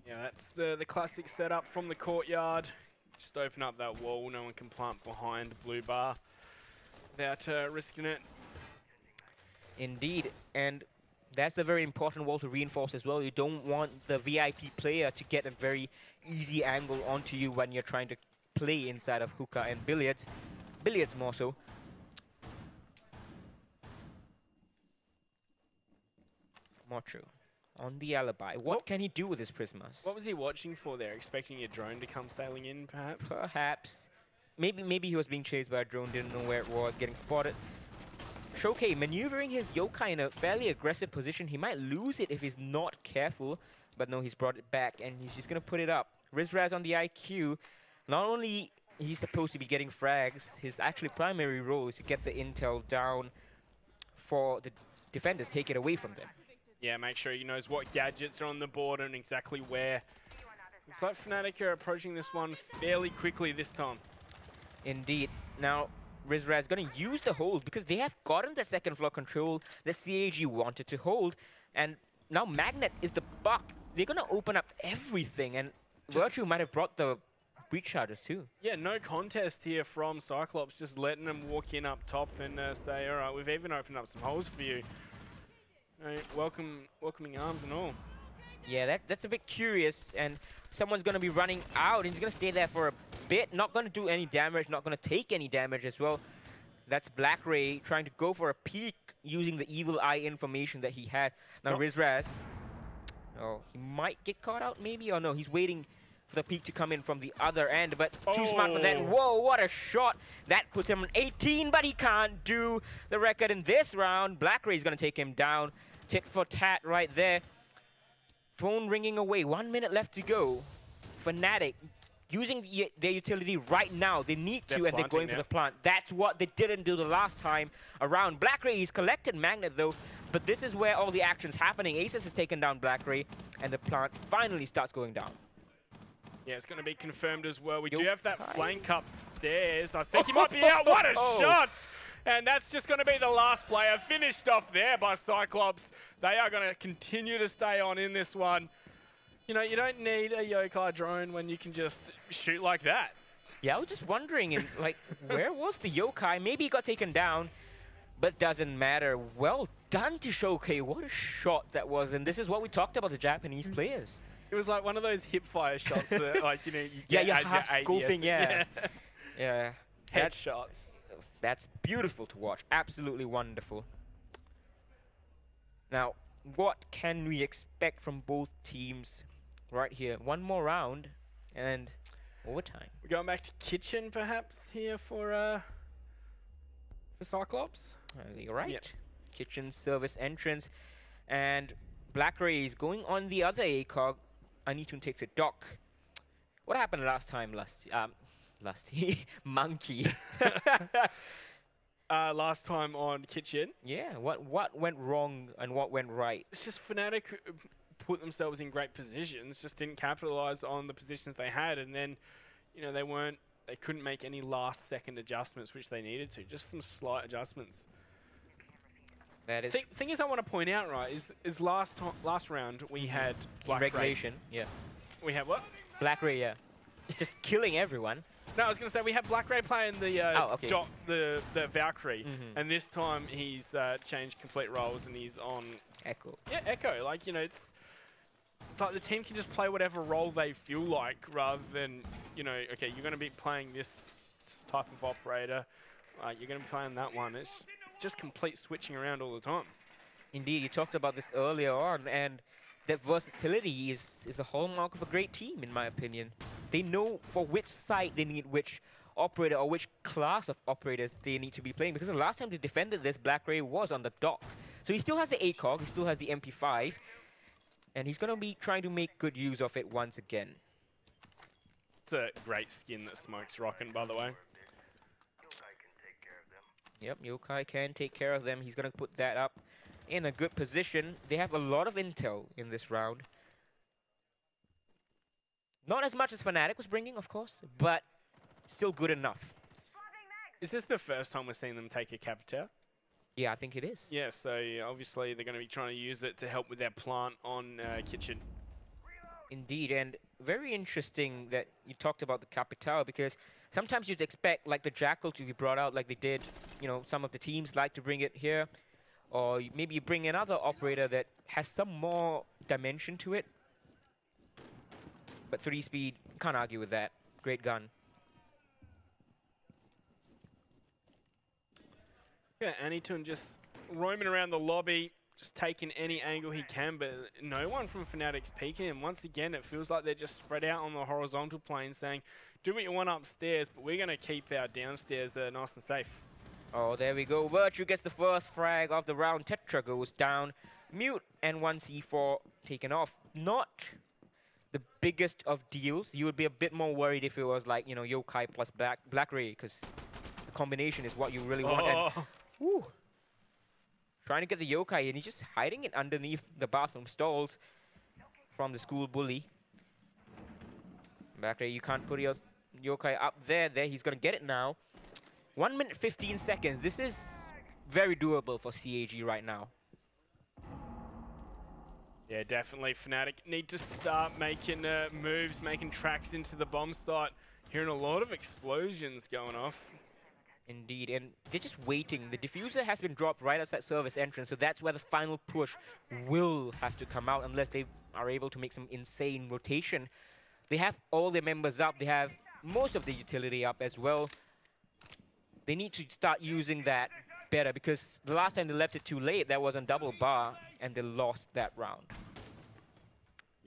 Yeah, that's the classic setup from the courtyard. Just open up that wall, no one can plant behind blue bar without risking it. Indeed, and that's a very important wall to reinforce as well. You don't want the VIP player to get a very easy angle onto you when you're trying to play inside of hookah and billiards. Billiards more so. Mocho on the alibi. What can he do with his Prismas? What was he watching for there? Expecting a drone to come sailing in, perhaps? Perhaps. Maybe he was being chased by a drone, didn't know where it was, getting spotted. Shoki maneuvering his Yokai in a fairly aggressive position. He might lose it if he's not careful, but no, he's brought it back and he's just gonna put it up. Rizraz on the IQ. Not only he's supposed to be getting frags, his actually primary role is to get the intel down for the defenders, take it away from them. Yeah, make sure he knows what gadgets are on the board and exactly where. Looks like Fnatic are approaching this one fairly quickly this time. Indeed. Now, Rizraz is going to use the hold because they have gotten the second floor control that CAG wanted to hold. And now Magnet is the buck. They're going to open up everything. And Virtue might have brought the breach charges too. Yeah, no contest here from Cyclops. Just letting them walk in up top and say, all right, we've even opened up some holes for you. Welcoming arms and all. Yeah, that's a bit curious, and someone's going to be running out, and he's going to stay there for a bit, not going to do any damage, not going to take any damage as well. That's Black Ray trying to go for a peek using the evil eye information that he had. Now Rizraz, oh, he might get caught out maybe, or no, he's waiting for the peak to come in from the other end, but too smart for that. Whoa, what a shot. That puts him on 18, but he can't do the record in this round. Blackray is going to take him down. Tit for tat right there. Phone ringing away. 1 minute left to go. Fnatic using their utility right now. They need to, and they're going for the plant. That's what they didn't do the last time around. Blackray, he's collected Magnet though, but this is where all the action's happening. Aces has taken down Blackray, and the plant finally starts going down. Yeah, it's going to be confirmed as well. We do have that flank upstairs. I think he might be out. What a shot! And that's just going to be the last player. Finished off there by Cyclops. They are going to continue to stay on in this one. You know, you don't need a Yokai drone when you can just shoot like that. Yeah, I was just wondering, like, where was the Yokai? Maybe he got taken down, but doesn't matter. Well done to Shokai. What a shot that was. And this is what we talked about, the Japanese players. It was like one of those hip fire shots that, like, you know, you yeah, get you're as half scoping, yeah. Yeah. Headshot. That's beautiful to watch. Absolutely wonderful. Now, what can we expect from both teams right here? One more round and overtime. We're going back to Kitchen, perhaps, here for Cyclops. You're right. Yep. Kitchen service entrance. And Blackray is going on the other ACOG. Anitun takes a dock. What happened last time? Monkey. Last time on Kitchen. Yeah, what went wrong and what went right? It's just Fnatic put themselves in great positions, just didn't capitalize on the positions they had, and then, you know, they couldn't make any last second adjustments which they needed to. Just some slight adjustments. That is. Thing is, I want to point out, right, is last round we had Blackray. Regulation, yeah. We had what? Blackray, yeah. Just killing everyone. No, I was going to say we had Blackray playing the the Valkyrie, and this time he's changed complete roles and he's on Echo. Yeah, Echo. Like, you know, it's like the team can just play whatever role they feel like, rather than, you know, okay, you're going to be playing this type of operator, you're going to be playing that one. It's just complete switching around all the time. Indeed, you talked about this earlier on, and that versatility is the hallmark of a great team, in my opinion. They know for which side they need which operator or which class of operators they need to be playing, because the last time they defended this, Blackray was on the dock. So he still has the ACOG, he still has the MP5, and he's going to be trying to make good use of it once again. It's a great skin that Smoke's rocking, by the way. Yep, Yokai can take care of them. He's going to put that up in a good position. They have a lot of intel in this round. Not as much as Fnatic was bringing, of course, but still good enough. Is this the first time we're seeing them take a Capita? Yeah, I think it is. Yeah, so obviously they're going to be trying to use it to help with their plant on Kitchen. Indeed, and very interesting that you talked about the Capital, because sometimes you'd expect like the Jackal to be brought out like they did, you know, some of the teams like to bring it here, or maybe you bring another operator that has some more dimension to it. But 3-speed, can't argue with that. Great gun. Yeah, Anitun just roaming around the lobby, just taking any angle he can, but no one from Fnatic's peeking him. Once again, it feels like they're just spread out on the horizontal plane saying, do what you want upstairs, but we're going to keep our downstairs nice and safe. Oh, there we go. Virtue gets the first frag of the round. Tetra goes down. Mute and 1C4 taken off. Not the biggest of deals. You would be a bit more worried if it was like, you know, Yokai plus Blackray, because the combination is what you really want. And, woo, trying to get the Yokai, and he's just hiding it underneath the bathroom stalls from the school bully. Blackray, you can't put your Yokai up there. He's going to get it now. 1 minute 15 seconds. This is very doable for CAG right now. Yeah, definitely. Fnatic need to start making moves, making tracks into the bomb site. Hearing a lot of explosions going off. Indeed, and they're just waiting. The diffuser has been dropped right outside service entrance, so that's where the final push will have to come out unless they are able to make some insane rotation. They have all their members up. They have most of the utility up as well. They need to start using that better, because the last time they left it too late, that was on double bar, and they lost that round.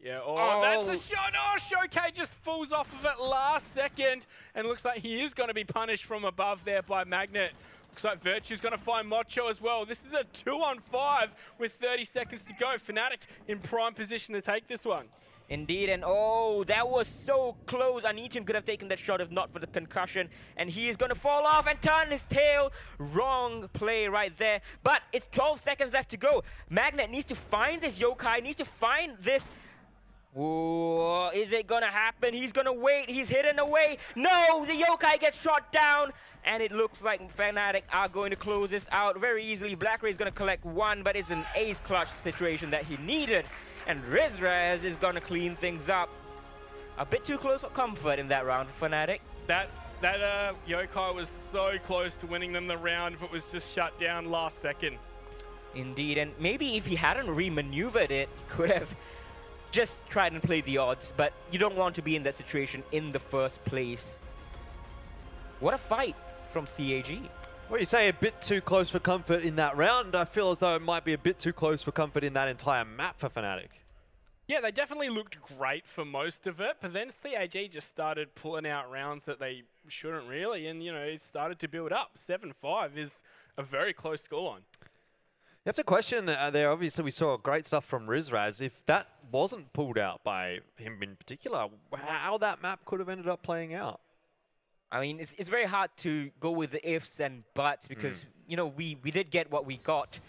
Yeah, oh, that's the shot. Oh, Showcase just falls off of it last second. And looks like he is going to be punished from above there by Magnet. Looks like Virtue's going to find Mocho as well. This is a 2-on-5 with 30 seconds to go. Fnatic in prime position to take this one. Indeed, and oh, that was so close. Anitin could have taken that shot if not for the concussion. And he is going to fall off and turn his tail. Wrong play right there. But it's 12 seconds left to go. Magnet needs to find this Yokai, needs to find this. Ooh, is it going to happen? He's going to wait. He's hidden away. No, the Yokai gets shot down. And it looks like Fnatic are going to close this out very easily. Black Ray is going to collect one, but it's an ace clutch situation that he needed. And Rizraz is going to clean things up. A bit too close for comfort in that round for Fnatic. That Yokai was so close to winning them the round, but was just shut down last second. Indeed, and maybe if he hadn't re-maneuvered it, he could have just tried and play the odds, but you don't want to be in that situation in the first place. What a fight from CAG. Well, you say a bit too close for comfort in that round. I feel as though it might be a bit too close for comfort in that entire map for Fnatic. Yeah, they definitely looked great for most of it, but then CAG just started pulling out rounds that they shouldn't really, and, you know, it started to build up. 7-5 is a very close scoreline. You have to question there, obviously we saw great stuff from Rizraz. If that wasn't pulled out by him in particular, how that map could have ended up playing out. I mean, it's very hard to go with the ifs and buts because, you know, we did get what we got.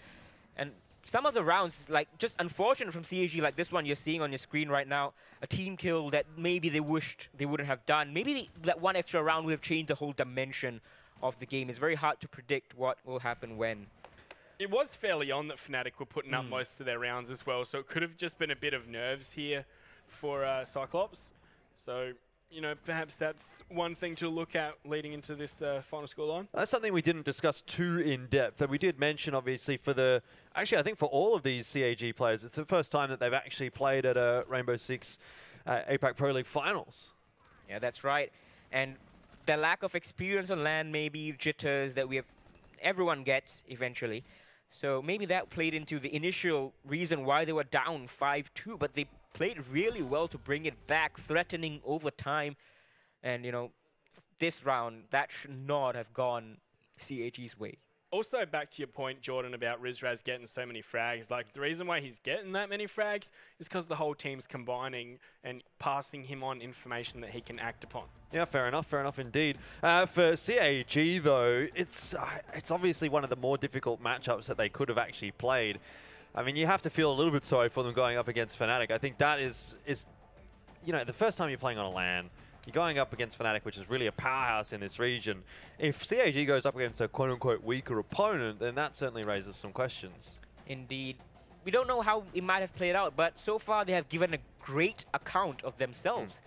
And some of the rounds, like, just unfortunate from CAG, like this one you're seeing on your screen right now, a team kill that maybe they wished they wouldn't have done. Maybe that one extra round would have changed the whole dimension of the game. It's very hard to predict what will happen when. It was fairly on that Fnatic were putting up most of their rounds as well, so it could have just been a bit of nerves here for CYCLOPS. So, you know, perhaps that's one thing to look at leading into this final scoreline. That's something we didn't discuss too in depth, but we did mention, obviously, for the... Actually, I think for all of these CAG players, it's the first time that they've actually played at a Rainbow6 APAC Pro League Finals. Yeah, that's right. And the lack of experience on LAN, maybe jitters that everyone gets eventually. So maybe that played into the initial reason why they were down 5-2, but they played really well to bring it back, threatening over time. And, you know, this round, that should not have gone CAG's way. Also, back to your point, Jordan, about Rizraz getting so many frags. Like, the reason why he's getting that many frags is because the whole team's combining and passing him on information that he can act upon. Yeah, fair enough indeed. For CAG, though, it's obviously one of the more difficult matchups that they could have actually played. I mean, you have to feel a little bit sorry for them going up against Fnatic. I think that is you know, the first time you're playing on a LAN, you're going up against Fnatic, which is really a powerhouse in this region. If CAG goes up against a quote-unquote weaker opponent, then that certainly raises some questions. Indeed. We don't know how it might have played out, but so far they have given a great account of themselves.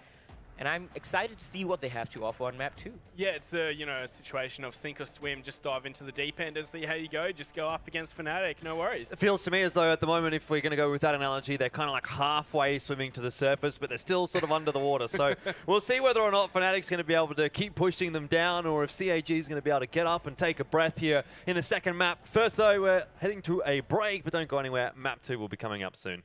And I'm excited to see what they have to offer on map 2. Yeah, it's a, you know, a situation of sink or swim. Just dive into the deep end and see how you go. Just go up against Fnatic, no worries. It feels to me as though at the moment, if we're going to go with that analogy, they're kind of like halfway swimming to the surface, but they're still sort of under the water. So we'll see whether or not Fnatic's going to be able to keep pushing them down, or if CAG is going to be able to get up and take a breath here in the second map. First, though, we're heading to a break, but don't go anywhere. Map 2 will be coming up soon.